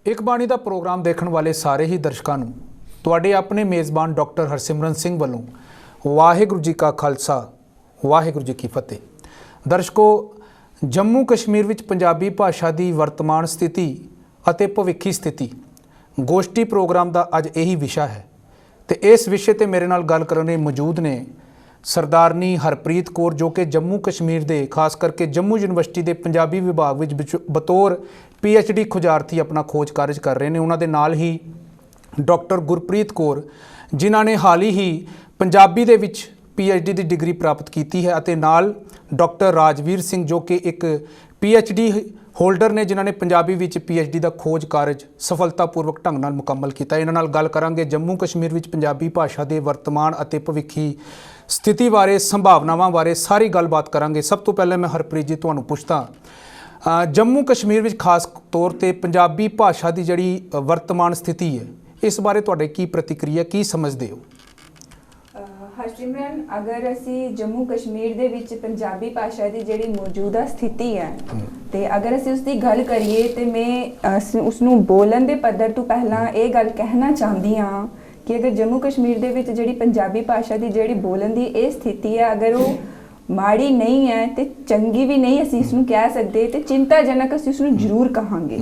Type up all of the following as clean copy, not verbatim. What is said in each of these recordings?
ਇੱਕ ਬਾਣੀ ਦਾ ਪ੍ਰੋਗਰਾਮ ਦੇਖਣ ਵਾਲੇ ਸਾਰੇ ਹੀ ਦਰਸ਼ਕਾਂ ਨੂੰ ਤੁਹਾਡੇ ਆਪਣੇ ਮੇਜ਼ਬਾਨ ਡਾਕਟਰ ਹਰਸਿਮਰਨ ਸਿੰਘ ਵੱਲੋਂ ਵਾਹਿਗੁਰੂ ਜੀ ਕਾ ਖਾਲਸਾ ਵਾਹਿਗੁਰੂ ਜੀ ਕੀ ਫਤਿਹ। ਦਰਸ਼ਕੋ, ਜੰਮੂ ਕਸ਼ਮੀਰ ਵਿੱਚ ਪੰਜਾਬੀ ਭਾਸ਼ਾ ਦੀ ਵਰਤਮਾਨ ਸਥਿਤੀ ਅਤੇ ਭਵਿੱਖੀ ਸਥਿਤੀ ਗੋਸ਼ਟੀ ਪ੍ਰੋਗਰਾਮ ਦਾ ਅੱਜ ਇਹੀ ਵਿਸ਼ਾ ਹੈ ਤੇ ਇਸ ਵਿਸ਼ੇ ਤੇ ਮੇਰੇ ਨਾਲ ਗੱਲ ਕਰਨ ਲਈ ਮੌਜੂਦ ਨੇ ਸਰਦਾਰਨੀ ਹਰਪ੍ਰੀਤ ਕੌਰ, ਜੋ ਕਿ ਜੰਮੂ ਕਸ਼ਮੀਰ ਦੇ ਖਾਸ ਕਰਕੇ ਜੰਮੂ ਯੂਨੀਵਰਸਿਟੀ ਦੇ ਪੰਜਾਬੀ ਵਿਭਾਗ ਵਿੱਚ ਬਤੌਰ PhD ਖੋਜਾਰਥੀ ਆਪਣਾ ਖੋਜ ਕਾਰਜ ਕਰ ਰਹੇ ਨੇ। ਉਹਨਾਂ ਦੇ ਨਾਲ ਹੀ ਡਾਕਟਰ ਗੁਰਪ੍ਰੀਤ ਕੌਰ, ਜਿਨ੍ਹਾਂ ਨੇ ਹਾਲ ਹੀ ਪੰਜਾਬੀ ਦੇ ਵਿੱਚ PhD ਦੀ ਡਿਗਰੀ ਪ੍ਰਾਪਤ ਕੀਤੀ ਹੈ, ਅਤੇ ਨਾਲ ਡਾਕਟਰ ਰਾਜਵੀਰ ਸਿੰਘ, ਜੋ ਕਿ ਇੱਕ PhD ਹੋਲਡਰ ਨੇ, ਜਿਨ੍ਹਾਂ ਨੇ ਪੰਜਾਬੀ ਵਿੱਚ PhD ਦਾ ਖੋਜ ਕਾਰਜ ਸਫਲਤਾਪੂਰਵਕ ਢੰਗ ਨਾਲ ਮੁਕੰਮਲ ਕੀਤਾ। ਇਹਨਾਂ ਨਾਲ ਗੱਲ ਕਰਾਂਗੇ ਜੰਮੂ ਕਸ਼ਮੀਰ ਵਿੱਚ ਪੰਜਾਬੀ ਭਾਸ਼ਾ ਦੇ ਵਰਤਮਾਨ ਅਤੇ ਭਵਿੱਖੀ ਸਥਿਤੀ ਬਾਰੇ, ਸੰਭਾਵਨਾਵਾਂ ਬਾਰੇ ਸਾਰੀ ਗੱਲਬਾਤ ਕਰਾਂਗੇ। ਸਭ ਤੋਂ ਪਹਿਲਾਂ ਮੈਂ ਹਰਪ੍ਰੀਤ ਜੀ ਤੁਹਾਨੂੰ ਪੁੱਛਦਾ, ਜੰਮੂ ਕਸ਼ਮੀਰ ਵਿੱਚ ਖਾਸ ਤੌਰ ਤੇ ਪੰਜਾਬੀ ਭਾਸ਼ਾ ਦੀ ਜਿਹੜੀ ਵਰਤਮਾਨ ਸਥਿਤੀ ਹੈ, ਇਸ ਬਾਰੇ ਤੁਹਾਡੇ ਕੀ ਪ੍ਰਤੀਕਿਰਿਆ, ਕੀ ਸਮਝਦੇ ਹੋ? ਹਰਸਿਮਰਨ, ਅਗਰ ਅਸੀਂ ਜੰਮੂ ਕਸ਼ਮੀਰ ਦੇ ਵਿੱਚ ਪੰਜਾਬੀ ਭਾਸ਼ਾ ਦੀ ਜਿਹੜੀ ਮੌਜੂਦਾ ਸਥਿਤੀ ਹੈ ਤੇ ਅਗਰ ਅਸੀਂ ਉਸ ਦੀ ਗੱਲ ਕਰੀਏ ਤੇ ਮੈਂ ਉਸ ਨੂੰ ਬੋਲਣ ਦੇ ਪੱਧਰ ਤੋਂ ਪਹਿਲਾਂ ਇਹ ਗੱਲ ਕਹਿਣਾ ਚਾਹੁੰਦੀ ਹਾਂ ਕਿ ਅਗਰ ਜੰਮੂ ਕਸ਼ਮੀਰ ਦੇ ਵਿੱਚ ਜਿਹੜੀ ਪੰਜਾਬੀ ਭਾਸ਼ਾ ਦੀ ਜਿਹੜੀ ਬੋਲਣ ਦੀ ਇਹ ਸਥਿਤੀ ਹੈ, ਅਗਰ ਉਹ ਮਾੜੀ ਨਹੀਂ ਹੈ ਤੇ ਚੰਗੀ ਵੀ ਨਹੀਂ ਅਸੀਂ ਇਸ ਨੂੰ ਕਹਿ ਸਕਦੇ, ਤੇ ਚਿੰਤਾਜਨਕ ਅਸੀਂ ਉਸ ਨੂੰ ਜ਼ਰੂਰ ਕਹਾਂਗੇ।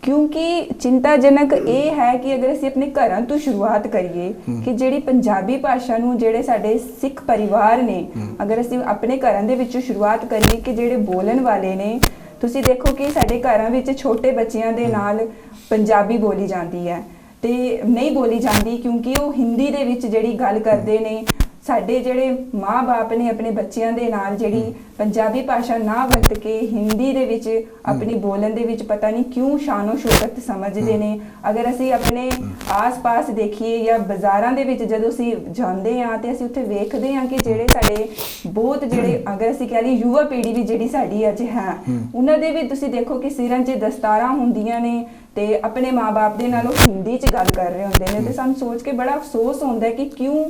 ਕਿਉਂਕਿ ਚਿੰਤਾਜਨਕ ਇਹ ਹੈ ਕਿ ਅਗਰ ਅਸੀਂ ਆਪਣੇ ਘਰਾਂ ਤੋਂ ਸ਼ੁਰੂਆਤ ਕਰੀਏ ਕਿ ਜਿਹੜੀ ਪੰਜਾਬੀ ਭਾਸ਼ਾ ਨੂੰ ਜਿਹੜੇ ਸਾਡੇ ਸਿੱਖ ਪਰਿਵਾਰ ਨੇ, ਅਗਰ ਅਸੀਂ ਆਪਣੇ ਘਰਾਂ ਦੇ ਵਿੱਚੋਂ ਸ਼ੁਰੂਆਤ ਕਰੀਏ ਕਿ ਜਿਹੜੇ ਬੋਲਣ ਵਾਲੇ ਨੇ, ਤੁਸੀਂ ਦੇਖੋ ਕਿ ਸਾਡੇ ਘਰਾਂ ਵਿੱਚ ਛੋਟੇ ਬੱਚਿਆਂ ਦੇ ਨਾਲ ਪੰਜਾਬੀ ਬੋਲੀ ਜਾਂਦੀ ਹੈ ਤੇ ਨਹੀਂ ਬੋਲੀ ਜਾਂਦੀ, ਕਿਉਂਕਿ ਉਹ ਹਿੰਦੀ ਦੇ ਵਿੱਚ ਜਿਹੜੀ ਗੱਲ ਕਰਦੇ ਨੇ। ਸਾਡੇ ਜਿਹੜੇ ਮਾਂ-ਬਾਪ ਨੇ ਆਪਣੇ ਬੱਚਿਆਂ ਦੇ ਨਾਲ ਜਿਹੜੀ ਪੰਜਾਬੀ ਭਾਸ਼ਾ ਨਾ ਵਰਤ ਕੇ ਹਿੰਦੀ ਦੇ ਵਿੱਚ ਆਪਣੀ ਬੋਲਣ ਦੇ ਵਿੱਚ ਪਤਾ ਨਹੀਂ ਕਿਉਂ ਸ਼ਾਨੋ ਸ਼ੌਕਤ ਸਮਝਦੇ ਨੇ। ਅਗਰ ਅਸੀਂ ਆਪਣੇ ਆਸ-ਪਾਸ ਦੇਖੀਏ ਜਾਂ ਬਾਜ਼ਾਰਾਂ ਦੇ ਵਿੱਚ ਜਦੋਂ ਅਸੀਂ ਜਾਂਦੇ ਹਾਂ ਤੇ ਅਸੀਂ ਉੱਥੇ ਵੇਖਦੇ ਹਾਂ ਕਿ ਜਿਹੜੇ ਸਾਡੇ ਬਹੁਤ ਜਿਹੜੇ ਅਗਰ ਅਸੀਂ ਕਹਿ ਲਈਏ ਯੁਵਾ ਪੀੜ੍ਹੀ ਵੀ ਜਿਹੜੀ ਸਾਡੀ ਅੱਜ ਹੈ, ਉਹਨਾਂ ਦੇ ਵੀ ਤੁਸੀਂ ਦੇਖੋ ਕਿ ਸਿਰਾਂ 'ਚ ਦਸਤਾਰਾਂ ਹੁੰਦੀਆਂ ਨੇ ਤੇ ਆਪਣੇ ਮਾਂ-ਬਾਪ ਦੇ ਨਾਲ ਉਹ ਹਿੰਦੀ 'ਚ ਗੱਲ ਕਰ ਰਹੇ ਹੁੰਦੇ ਨੇ। ਤੇ ਸਾਨੂੰ ਸੋਚ ਕੇ ਬੜਾ ਅਫਸੋਸ ਹੁੰਦਾ ਕਿ ਕਿਉਂ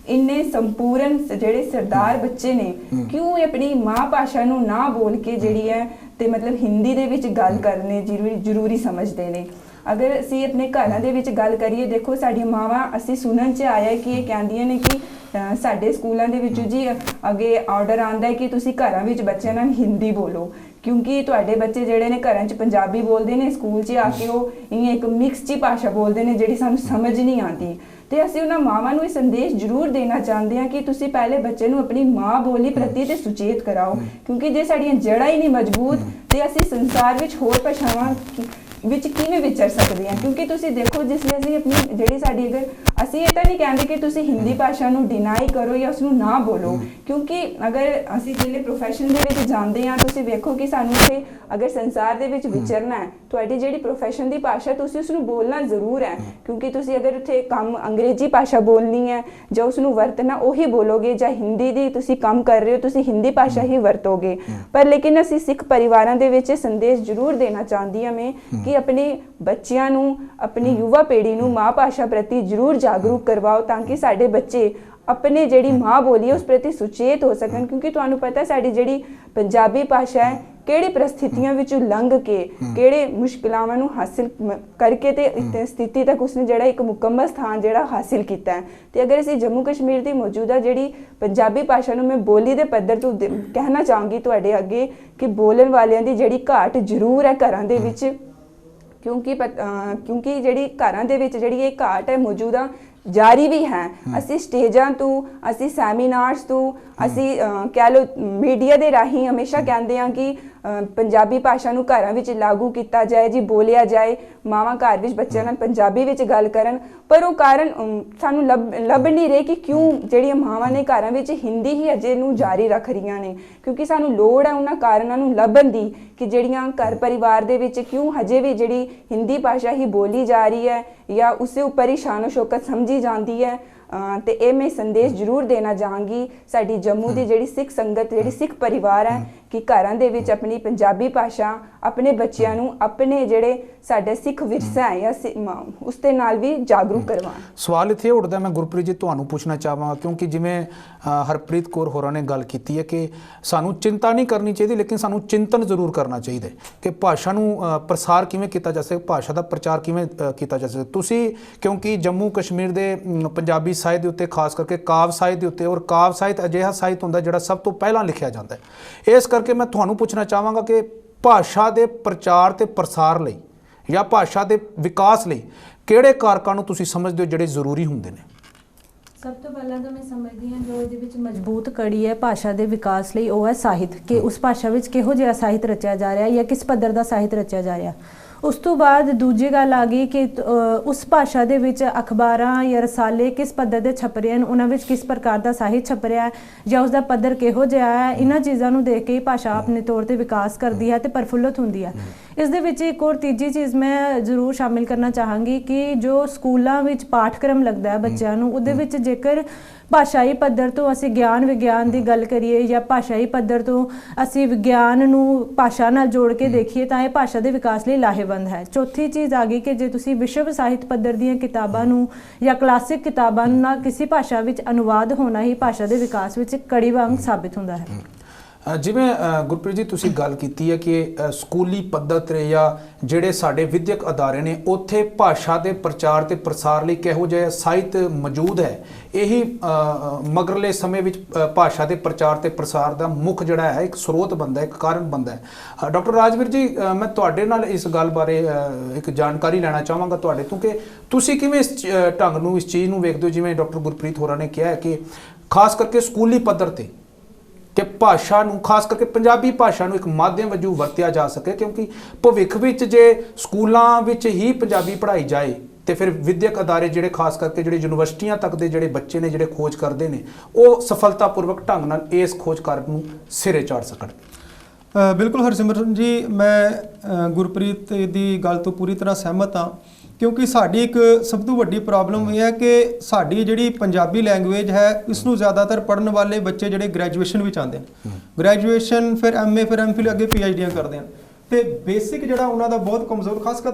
ਇੰਨੇ ਸੰਪੂਰਨ ਜਿਹੜੇ ਸਰਦਾਰ ਬੱਚੇ ਨੇ, ਕਿਉਂ ਆਪਣੀ ਮਾਂ ਭਾਸ਼ਾ ਨੂੰ ਨਾ ਬੋਲ ਕੇ ਜਿਹੜੀ ਹੈ ਤੇ ਮਤਲਬ ਹਿੰਦੀ ਦੇ ਵਿੱਚ ਗੱਲ ਕਰਨੇ ਜ਼ਰੂਰੀ ਸਮਝਦੇ ਨੇ। ਅਗਰ ਅਸੀਂ ਆਪਣੇ ਘਰਾਂ ਦੇ ਵਿੱਚ ਗੱਲ ਕਰੀਏ, ਦੇਖੋ ਸਾਡੀਆਂ ਮਾਵਾਂ, ਅਸੀਂ ਸੁਣਨ 'ਚ ਆਇਆ ਕਿ ਇਹ ਕਹਿੰਦੀਆਂ ਨੇ ਕਿ ਸਾਡੇ ਸਕੂਲਾਂ ਦੇ ਵਿੱਚ ਜੀ ਅੱਗੇ ਆਰਡਰ ਆਉਂਦਾ ਹੈ ਕਿ ਤੁਸੀਂ ਘਰਾਂ ਵਿੱਚ ਬੱਚਿਆਂ ਨਾਲ ਹਿੰਦੀ ਬੋਲੋ, ਕਿਉਂਕਿ ਤੁਹਾਡੇ ਬੱਚੇ ਜਿਹੜੇ ਨੇ ਘਰਾਂ 'ਚ ਪੰਜਾਬੀ ਬੋਲਦੇ ਨੇ, ਸਕੂਲ 'ਚ ਆ ਕੇ ਉਹ ਇੱਕ ਮਿਕਸ ਜਿਹੀ ਭਾਸ਼ਾ ਬੋਲਦੇ ਨੇ ਜਿਹੜੀ ਸਾਨੂੰ ਸਮਝ ਨਹੀਂ ਆਉਂਦੀ। ਤੇ ਅਸੀਂ ਉਹਨਾਂ ਮਾਵਾਂ ਨੂੰ ਇਹ ਸੰਦੇਸ਼ ਜ਼ਰੂਰ ਦੇਣਾ ਚਾਹੁੰਦੇ ਹਾਂ ਕਿ ਤੁਸੀਂ ਪਹਿਲੇ ਬੱਚੇ ਨੂੰ ਆਪਣੀ ਮਾਂ ਬੋਲੀ ਪ੍ਰਤੀ ਤੇ ਸੁਚੇਤ ਕਰਾਓ, ਕਿਉਂਕਿ ਜੇ ਸਾਡੀਆਂ ਜੜ੍ਹਾਂ ਹੀ ਨਹੀਂ ਮਜ਼ਬੂਤ ਤੇ ਅਸੀਂ ਸੰਸਾਰ ਵਿੱਚ ਹੋਰ ਭਾਸ਼ਾਵਾਂ ਵਿੱਚ ਕਿਵੇਂ ਵਿਚਰ ਸਕਦੇ ਹਾਂ। ਕਿਉਂਕਿ ਤੁਸੀਂ ਦੇਖੋ, ਜਿਸ ਲਈ ਅਸੀਂ ਆਪਣੀ ਜਿਹੜੀ ਸਾਡੀ, ਅਗਰ ਅਸੀਂ ਇਹ ਤਾਂ ਨਹੀਂ ਕਹਿੰਦੇ ਕਿ ਤੁਸੀਂ ਹਿੰਦੀ ਭਾਸ਼ਾ ਨੂੰ ਡਿਨਾਈ ਕਰੋ ਜਾਂ ਉਸਨੂੰ ਨਾ ਬੋਲੋ, ਕਿਉਂਕਿ ਅਗਰ ਅਸੀਂ ਜਿਹੜੇ ਪ੍ਰੋਫੈਸ਼ਨ ਦੇ ਵਿੱਚ ਜਾਂਦੇ ਹਾਂ, ਤੁਸੀਂ ਵੇਖੋ ਕਿ ਸਾਨੂੰ ਇੱਥੇ ਅਗਰ ਸੰਸਾਰ ਦੇ ਵਿੱਚ ਵਿਚਰਨਾ ਹੈ, ਤੁਹਾਡੀ ਜਿਹੜੀ ਪ੍ਰੋਫੈਸ਼ਨ ਦੀ ਭਾਸ਼ਾ ਤੁਸੀਂ ਉਸਨੂੰ ਬੋਲਣਾ ਜ਼ਰੂਰ ਹੈ। ਕਿਉਂਕਿ ਤੁਸੀਂ ਅਗਰ ਉੱਥੇ ਕੰਮ ਅੰਗਰੇਜ਼ੀ ਭਾਸ਼ਾ ਬੋਲਣੀ ਹੈ ਜਾਂ ਉਸਨੂੰ ਵਰਤਣਾ ਉਹੀ ਬੋਲੋਗੇ, ਜਾਂ ਹਿੰਦੀ ਦੀ ਤੁਸੀਂ ਕੰਮ ਕਰ ਰਹੇ ਹੋ ਤੁਸੀਂ ਹਿੰਦੀ ਭਾਸ਼ਾ ਹੀ ਵਰਤੋਗੇ। ਪਰ ਲੇਕਿਨ ਅਸੀਂ ਸਿੱਖ ਪਰਿਵਾਰਾਂ ਦੇ ਵਿੱਚ ਸੰਦੇਸ਼ ਜ਼ਰੂਰ ਦੇਣਾ ਚਾਹੁੰਦੀ ਹਾਂ ਮੈਂ ਕਿ ਆਪਣੇ ਬੱਚਿਆਂ ਨੂੰ, ਆਪਣੀ ਯੁਵਾ ਪੀੜ੍ਹੀ ਨੂੰ ਮਾਂ ਭਾਸ਼ਾ ਪ੍ਰਤੀ ਜ਼ਰੂਰ ਜਾਗਰੂਕ ਕਰਵਾਓ, ਤਾਂ ਕਿ ਸਾਡੇ ਬੱਚੇ ਆਪਣੇ ਜਿਹੜੀ ਮਾਂ ਬੋਲੀ ਹੈ ਉਸ ਪ੍ਰਤੀ ਸੁਚੇਤ ਹੋ ਸਕਣ। ਕਿਉਂਕਿ ਤੁਹਾਨੂੰ ਪਤਾ ਸਾਡੀ ਜਿਹੜੀ ਪੰਜਾਬੀ ਭਾਸ਼ਾ ਹੈ ਕਿਹੜੀ ਪ੍ਰਸਥਿਤੀਆਂ ਵਿੱਚੋਂ ਲੰਘ ਕੇ, ਕਿਹੜੇ ਮੁਸ਼ਕਿਲਾਂ ਨੂੰ ਹਾਸਿਲ ਕਰਕੇ ਤੇ ਸਥਿਤੀ ਤੱਕ ਉਸਨੇ ਜਿਹੜਾ ਇੱਕ ਮੁਕੰਮਲ ਸਥਾਨ ਜਿਹੜਾ ਹਾਸਿਲ ਕੀਤਾ ਹੈ। ਤੇ ਅਗਰ ਅਸੀਂ ਜੰਮੂ ਕਸ਼ਮੀਰ ਦੀ ਮੌਜੂਦਾ ਜਿਹੜੀ ਪੰਜਾਬੀ ਭਾਸ਼ਾ ਨੂੰ ਮੈਂ ਬੋਲੀ ਦੇ ਪੱਧਰ ਤੋਂ ਕਹਿਣਾ ਚਾਹਾਂਗੀ ਤੁਹਾਡੇ ਅੱਗੇ ਕਿ ਬੋਲਣ ਵਾਲਿਆਂ ਦੀ ਜਿਹੜੀ ਘਾਟ ਜ਼ਰੂਰ ਹੈ ਘਰਾਂ ਦੇ ਵਿੱਚ, ਕਿਉਂਕਿ ਜਿਹੜੀ ਘਰਾਂ ਦੇ ਵਿੱਚ ਜਿਹੜੀ ਇਹ ਘਾਟ ਹੈ ਮੌਜੂਦਾ ਜਾਰੀ ਵੀ ਹੈ। ਅਸੀਂ ਸਟੇਜਾਂ ਤੋਂ, ਅਸੀਂ ਸੈਮੀਨਾਰਸ ਤੋਂ, ਅਸੀਂ ਕਹਿ ਲਓ ਮੀਡੀਆ ਦੇ ਰਾਹੀਂ ਹਮੇਸ਼ਾ ਕਹਿੰਦੇ ਹਾਂ ਕਿ ਪੰਜਾਬੀ ਭਾਸ਼ਾ ਨੂੰ ਘਰਾਂ ਵਿੱਚ ਲਾਗੂ ਕੀਤਾ ਜਾਏ, ਜੀ ਬੋਲਿਆ ਜਾਏ, ਮਾਵਾਂ ਘਰ ਵਿੱਚ ਬੱਚਿਆਂ ਨਾਲ ਪੰਜਾਬੀ ਵਿੱਚ ਗੱਲ ਕਰਨ। ਪਰ ਉਹ ਕਾਰਨ ਸਾਨੂੰ ਲੱਭ ਨਹੀਂ ਰਹੇ ਕਿ ਕਿਉਂ ਜਿਹੜੀਆਂ ਮਾਵਾਂ ਨੇ ਘਰਾਂ ਵਿੱਚ ਹਿੰਦੀ ਹੀ ਅਜੇ ਨੂੰ ਜਾਰੀ ਰੱਖ ਰਹੀਆਂ ਨੇ। ਕਿਉਂਕਿ ਸਾਨੂੰ ਲੋੜ ਹੈ ਉਹਨਾਂ ਕਾਰਨਾਂ ਨੂੰ ਲੱਭਣ ਦੀ ਕਿ ਜਿਹੜੀਆਂ ਘਰ ਪਰਿਵਾਰ ਦੇ ਵਿੱਚ ਕਿਉਂ ਹਜੇ ਵੀ ਜਿਹੜੀ ਹਿੰਦੀ ਭਾਸ਼ਾ ਹੀ ਬੋਲੀ ਜਾ ਰਹੀ ਹੈ ਜਾਂ ਉਸੇ ਉੱਪਰ ਹੀ ਸ਼ਾਨੋ ਸ਼ੌਕਤ ਸਮਝੀ ਜਾਂਦੀ ਹੈ। ਤੇ ਇਹ ਮੈਂ ਸੰਦੇਸ਼ ਜ਼ਰੂਰ ਦੇਣਾ ਚਾਹਾਂਗੀ ਸਾਡੀ ਜੰਮੂ ਦੀ ਜਿਹੜੀ ਸਿੱਖ ਸੰਗਤ, ਜਿਹੜੀ ਸਿੱਖ ਪਰਿਵਾਰ ਹੈ, ਕਿ ਘਰਾਂ ਦੇ ਵਿੱਚ ਆਪਣੀ ਪੰਜਾਬੀ ਭਾਸ਼ਾ ਆਪਣੇ ਬੱਚਿਆਂ ਨੂੰ ਆਪਣੇ ਜਿਹੜੇ ਸਾਡੇ ਸਿੱਖ ਵਿਰਸਾ ਹੈ ਜਾਂ ਉਸ ਦੇ ਨਾਲ ਵੀ ਜਾਗਰੂਕ ਕਰਵਾਉਣ। ਸਵਾਲ ਇੱਥੇ ਉੱਠਦਾ, ਮੈਂ ਗੁਰਪ੍ਰੀਤ ਜੀ ਤੁਹਾਨੂੰ ਪੁੱਛਣਾ ਚਾਹਾਂਗਾ, ਕਿਉਂਕਿ ਜਿਵੇਂ ਹਰਪ੍ਰੀਤ ਕੌਰ ਹੋਰਾਂ ਨੇ ਗੱਲ ਕੀਤੀ ਹੈ ਕਿ ਸਾਨੂੰ ਚਿੰਤਾ ਨਹੀਂ ਕਰਨੀ ਚਾਹੀਦੀ, ਲੇਕਿਨ ਸਾਨੂੰ ਚਿੰਤਨ ਜ਼ਰੂਰ ਕਰਨਾ ਚਾਹੀਦਾ ਕਿ ਭਾਸ਼ਾ ਨੂੰ ਪ੍ਰਸਾਰ ਕਿਵੇਂ ਕੀਤਾ ਜਾ ਸਕੇ, ਭਾਸ਼ਾ ਦਾ ਪ੍ਰਚਾਰ ਕਿਵੇਂ ਕੀਤਾ ਜਾ ਸਕੇ। ਤੁਸੀਂ ਕਿਉਂਕਿ ਜੰਮੂ ਕਸ਼ਮੀਰ ਦੇ ਪੰਜਾਬੀ ਸਾਹਿਤ ਦੇ ਉੱਤੇ, ਖਾਸ ਕਰਕੇ ਕਾਵਿ ਸਾਹਿਤ ਦੇ ਉੱਤੇ, ਔਰ ਕਾਵਿ ਸਾਹਿਤ ਅਜਿਹਾ ਸਾਹਿਤ ਹੁੰਦਾ ਜਿਹੜਾ ਸਭ ਤੋਂ ਪਹਿਲਾਂ ਲਿਖਿਆ ਜਾਂਦਾ ਹੈ, ਇਸ ਕਰਕੇ ਮੈਂ ਤੁਹਾਨੂੰ ਪੁੱਛਣਾ ਚਾਹਾਂਗਾ ਕਿ ਭਾਸ਼ਾ ਦੇ ਪ੍ਰਚਾਰ ਤੇ ਪ੍ਰਸਾਰ ਲਈ ਜਾਂ ਭਾਸ਼ਾ ਦੇ ਵਿਕਾਸ ਲਈ ਕਿਹੜੇ ਕਾਰਕਾਂ ਨੂੰ ਤੁਸੀਂ ਸਮਝਦੇ ਹੋ ਜਿਹੜੇ ਜ਼ਰੂਰੀ ਹੁੰਦੇ ਨੇ? ਸਭ ਤੋਂ ਪਹਿਲਾਂ ਤਾਂ ਮੈਂ ਸਮਝਦੀ ਹਾਂ ਜੋ ਇਹਦੇ ਵਿੱਚ ਮਜ਼ਬੂਤ ਕੜੀ ਹੈ ਭਾਸ਼ਾ ਦੇ ਵਿਕਾਸ ਲਈ, ਉਹ ਹੈ ਸਾਹਿਤ, ਕਿ ਉਸ ਭਾਸ਼ਾ ਵਿੱਚ ਕਿਹੋ ਜਿਹਾ ਸਾਹਿਤ ਰਚਿਆ ਜਾ ਰਿਹਾ ਜਾਂ ਕਿਸ ਪੱਧਰ ਦਾ ਸਾਹਿਤ ਰਚਿਆ ਜਾ ਰਿਹਾ। ਉਸ ਤੋਂ ਬਾਅਦ ਦੂਜੀ ਗੱਲ ਆ ਗਈ ਕਿ ਉਸ ਭਾਸ਼ਾ ਦੇ ਵਿੱਚ ਅਖਬਾਰਾਂ ਜਾਂ ਰਸਾਲੇ ਕਿਸ ਪੱਧਰ ਦੇ ਛਪ ਰਹੇ ਹਨ, ਉਹਨਾਂ ਵਿੱਚ ਕਿਸ ਪ੍ਰਕਾਰ ਦਾ ਸਾਹਿਤ ਛਪ ਰਿਹਾ ਹੈ ਜਾਂ ਉਸ ਦਾ ਪੱਧਰ ਕਿਹੋ ਜਿਹਾ ਹੈ। ਇਹਨਾਂ ਚੀਜ਼ਾਂ ਨੂੰ ਦੇਖ ਕੇ ਹੀ ਭਾਸ਼ਾ ਆਪਣੇ ਤੌਰ ਤੇ ਵਿਕਾਸ ਕਰਦੀ ਹੈ ਤੇ ਪ੍ਰਫੁੱਲਤ ਹੁੰਦੀ ਹੈ। ਇਸ ਦੇ ਵਿੱਚ ਇੱਕ ਹੋਰ ਤੀਜੀ ਚੀਜ਼ ਮੈਂ ਜ਼ਰੂਰ ਸ਼ਾਮਿਲ ਕਰਨਾ ਚਾਹਾਂਗੀ ਕਿ ਜੋ ਸਕੂਲਾਂ ਵਿੱਚ ਪਾਠਕ੍ਰਮ ਲੱਗਦਾ ਹੈ ਬੱਚਿਆਂ ਨੂੰ, ਉਹਦੇ ਵਿੱਚ ਜੇਕਰ ਭਾਸ਼ਾਈ ਪੱਧਰ ਤੋਂ ਅਸੀਂ ਗਿਆਨ ਵਿਗਿਆਨ ਦੀ ਗੱਲ ਕਰੀਏ ਜਾਂ ਭਾਸ਼ਾਈ ਪੱਧਰ ਤੋਂ ਅਸੀਂ ਵਿਗਿਆਨ ਨੂੰ ਭਾਸ਼ਾ ਨਾਲ ਜੋੜ ਕੇ ਦੇਖੀਏ ਤਾਂ ਇਹ ਭਾਸ਼ਾ ਦੇ ਵਿਕਾਸ ਲਈ ਲਾਹੇਵੰਦ ਹੈ। ਚੌਥੀ ਚੀਜ਼ ਆ ਗਈ ਕਿ ਜੇ ਤੁਸੀਂ ਵਿਸ਼ਵ ਸਾਹਿਤ ਪੱਧਰ ਦੀਆਂ ਕਿਤਾਬਾਂ ਨੂੰ ਜਾਂ ਕਲਾਸਿਕ ਕਿਤਾਬਾਂ ਨਾਲ ਕਿਸੇ ਭਾਸ਼ਾ ਵਿੱਚ ਅਨੁਵਾਦ ਹੋਣਾ ਹੀ ਭਾਸ਼ਾ ਦੇ ਵਿਕਾਸ ਵਿੱਚ ਕੜੀ ਵਾਂਗ ਸਾਬਿਤ ਹੁੰਦਾ ਹੈ। ਜਿਵੇਂ ਗੁਰਪ੍ਰੀਤ ਜੀ ਤੁਸੀਂ ਗੱਲ ਕੀਤੀ ਹੈ ਕਿ ਸਕੂਲੀ ਪੱਧਰ 'ਤੇ ਜਾਂ ਜਿਹੜੇ ਸਾਡੇ ਵਿਦਿਅਕ ਅਦਾਰੇ ਨੇ ਉੱਥੇ ਭਾਸ਼ਾ ਦੇ ਪ੍ਰਚਾਰ ਤੇ ਪ੍ਰਸਾਰ ਲਈ ਕਿਹੋ ਜਿਹਾ ਸਾਹਿਤ ਮੌਜੂਦ ਹੈ, ਇਹੀ ਮਗਰਲੇ ਸਮੇਂ ਵਿੱਚ ਭਾਸ਼ਾ ਦੇ ਪ੍ਰਚਾਰ ਤੇ ਪ੍ਰਸਾਰ ਦਾ ਮੁੱਖ ਜਿਹੜਾ ਹੈ ਇੱਕ ਸਰੋਤ ਬਣਦਾ ਹੈ, ਇੱਕ ਕਾਰਨ ਬਣਦਾ ਹੈ। ਡਾਕਟਰ ਰਾਜਵੀਰ ਜੀ, ਮੈਂ ਤੁਹਾਡੇ ਨਾਲ ਇਸ ਗੱਲ ਬਾਰੇ ਇੱਕ ਜਾਣਕਾਰੀ ਲੈਣਾ ਚਾਹਾਂਗਾ ਤੁਹਾਡੇ ਤੋਂ ਕਿ ਤੁਸੀਂ ਕਿਵੇਂ ਇਸ ਢੰਗ ਨੂੰ, ਇਸ ਚੀਜ਼ ਨੂੰ ਵੇਖਦੇ ਹੋ, ਜਿਵੇਂ ਡਾਕਟਰ ਗੁਰਪ੍ਰੀਤ ਹੋਰਾਂ ਨੇ ਕਿਹਾ ਹੈ ਕਿ ਖਾਸ ਕਰਕੇ ਸਕੂਲੀ ਪੱਧਰ ਤੇ ਕਿ ਭਾਸ਼ਾ ਨੂੰ, ਖਾਸ ਕਰਕੇ ਪੰਜਾਬੀ ਭਾਸ਼ਾ ਨੂੰ ਇੱਕ ਮਾਧਿਅਮ ਵਜੋਂ ਵਰਤਿਆ ਜਾ ਸਕੇ, ਕਿਉਂਕਿ ਭਵਿੱਖ ਵਿੱਚ ਜੇ ਸਕੂਲਾਂ ਵਿੱਚ ਹੀ ਪੰਜਾਬੀ ਪੜ੍ਹਾਈ ਜਾਏ ਤੇ ਫਿਰ ਵਿਦਿਅਕ ਅਦਾਰੇ ਜਿਹੜੇ ਖਾਸ ਕਰਕੇ ਜਿਹੜੇ ਯੂਨੀਵਰਸਿਟੀਆਂ ਤੱਕ ਦੇ ਜਿਹੜੇ ਬੱਚੇ ਨੇ ਜਿਹੜੇ ਖੋਜ ਕਰਦੇ ਨੇ ਉਹ ਸਫਲਤਾਪੂਰਵਕ ਢੰਗ ਨਾਲ ਇਸ ਖੋਜ ਕਾਰਜ ਨੂੰ ਸਿਰੇ ਚਾੜ ਸਕਣ। ਬਿਲਕੁਲ ਹਰਸਿਮਰਨ ਜੀ, ਮੈਂ ਗੁਰਪ੍ਰੀਤ ਦੀ ਗੱਲ ਤੋਂ ਪੂਰੀ ਤਰ੍ਹਾਂ ਸਹਿਮਤ ਹਾਂ, ਕਿਉਂਕਿ ਸਾਡੀ ਇੱਕ ਸਭ ਤੋਂ ਵੱਡੀ ਪ੍ਰੋਬਲਮ ਇਹ ਹੈ ਕਿ ਸਾਡੀ ਜਿਹੜੀ ਪੰਜਾਬੀ ਲੈਂਗੁਏਜ ਹੈ ਇਸ ਨੂੰ ਜ਼ਿਆਦਾਤਰ ਪੜ੍ਹਨ ਵਾਲੇ ਬੱਚੇ ਜਿਹੜੇ ਗ੍ਰੈਜੂਏਸ਼ਨ ਵਿੱਚ ਆਉਂਦੇ ਨੇ, ਗ੍ਰੈਜੂਏਸ਼ਨ ਫਿਰ ਐਮਏ ਫਿਰ ਐਮਫਿਲ ਅੱਗੇ ਪੀਐਚਡੀਆਂ ਕਰਦੇ ਹਨ, ਤੇ ਬੇਸਿਕ ਜਿਹੜਾ ਉਹਨਾਂ ਦਾ ਬਹੁਤ ਕਮਜ਼ੋਰ,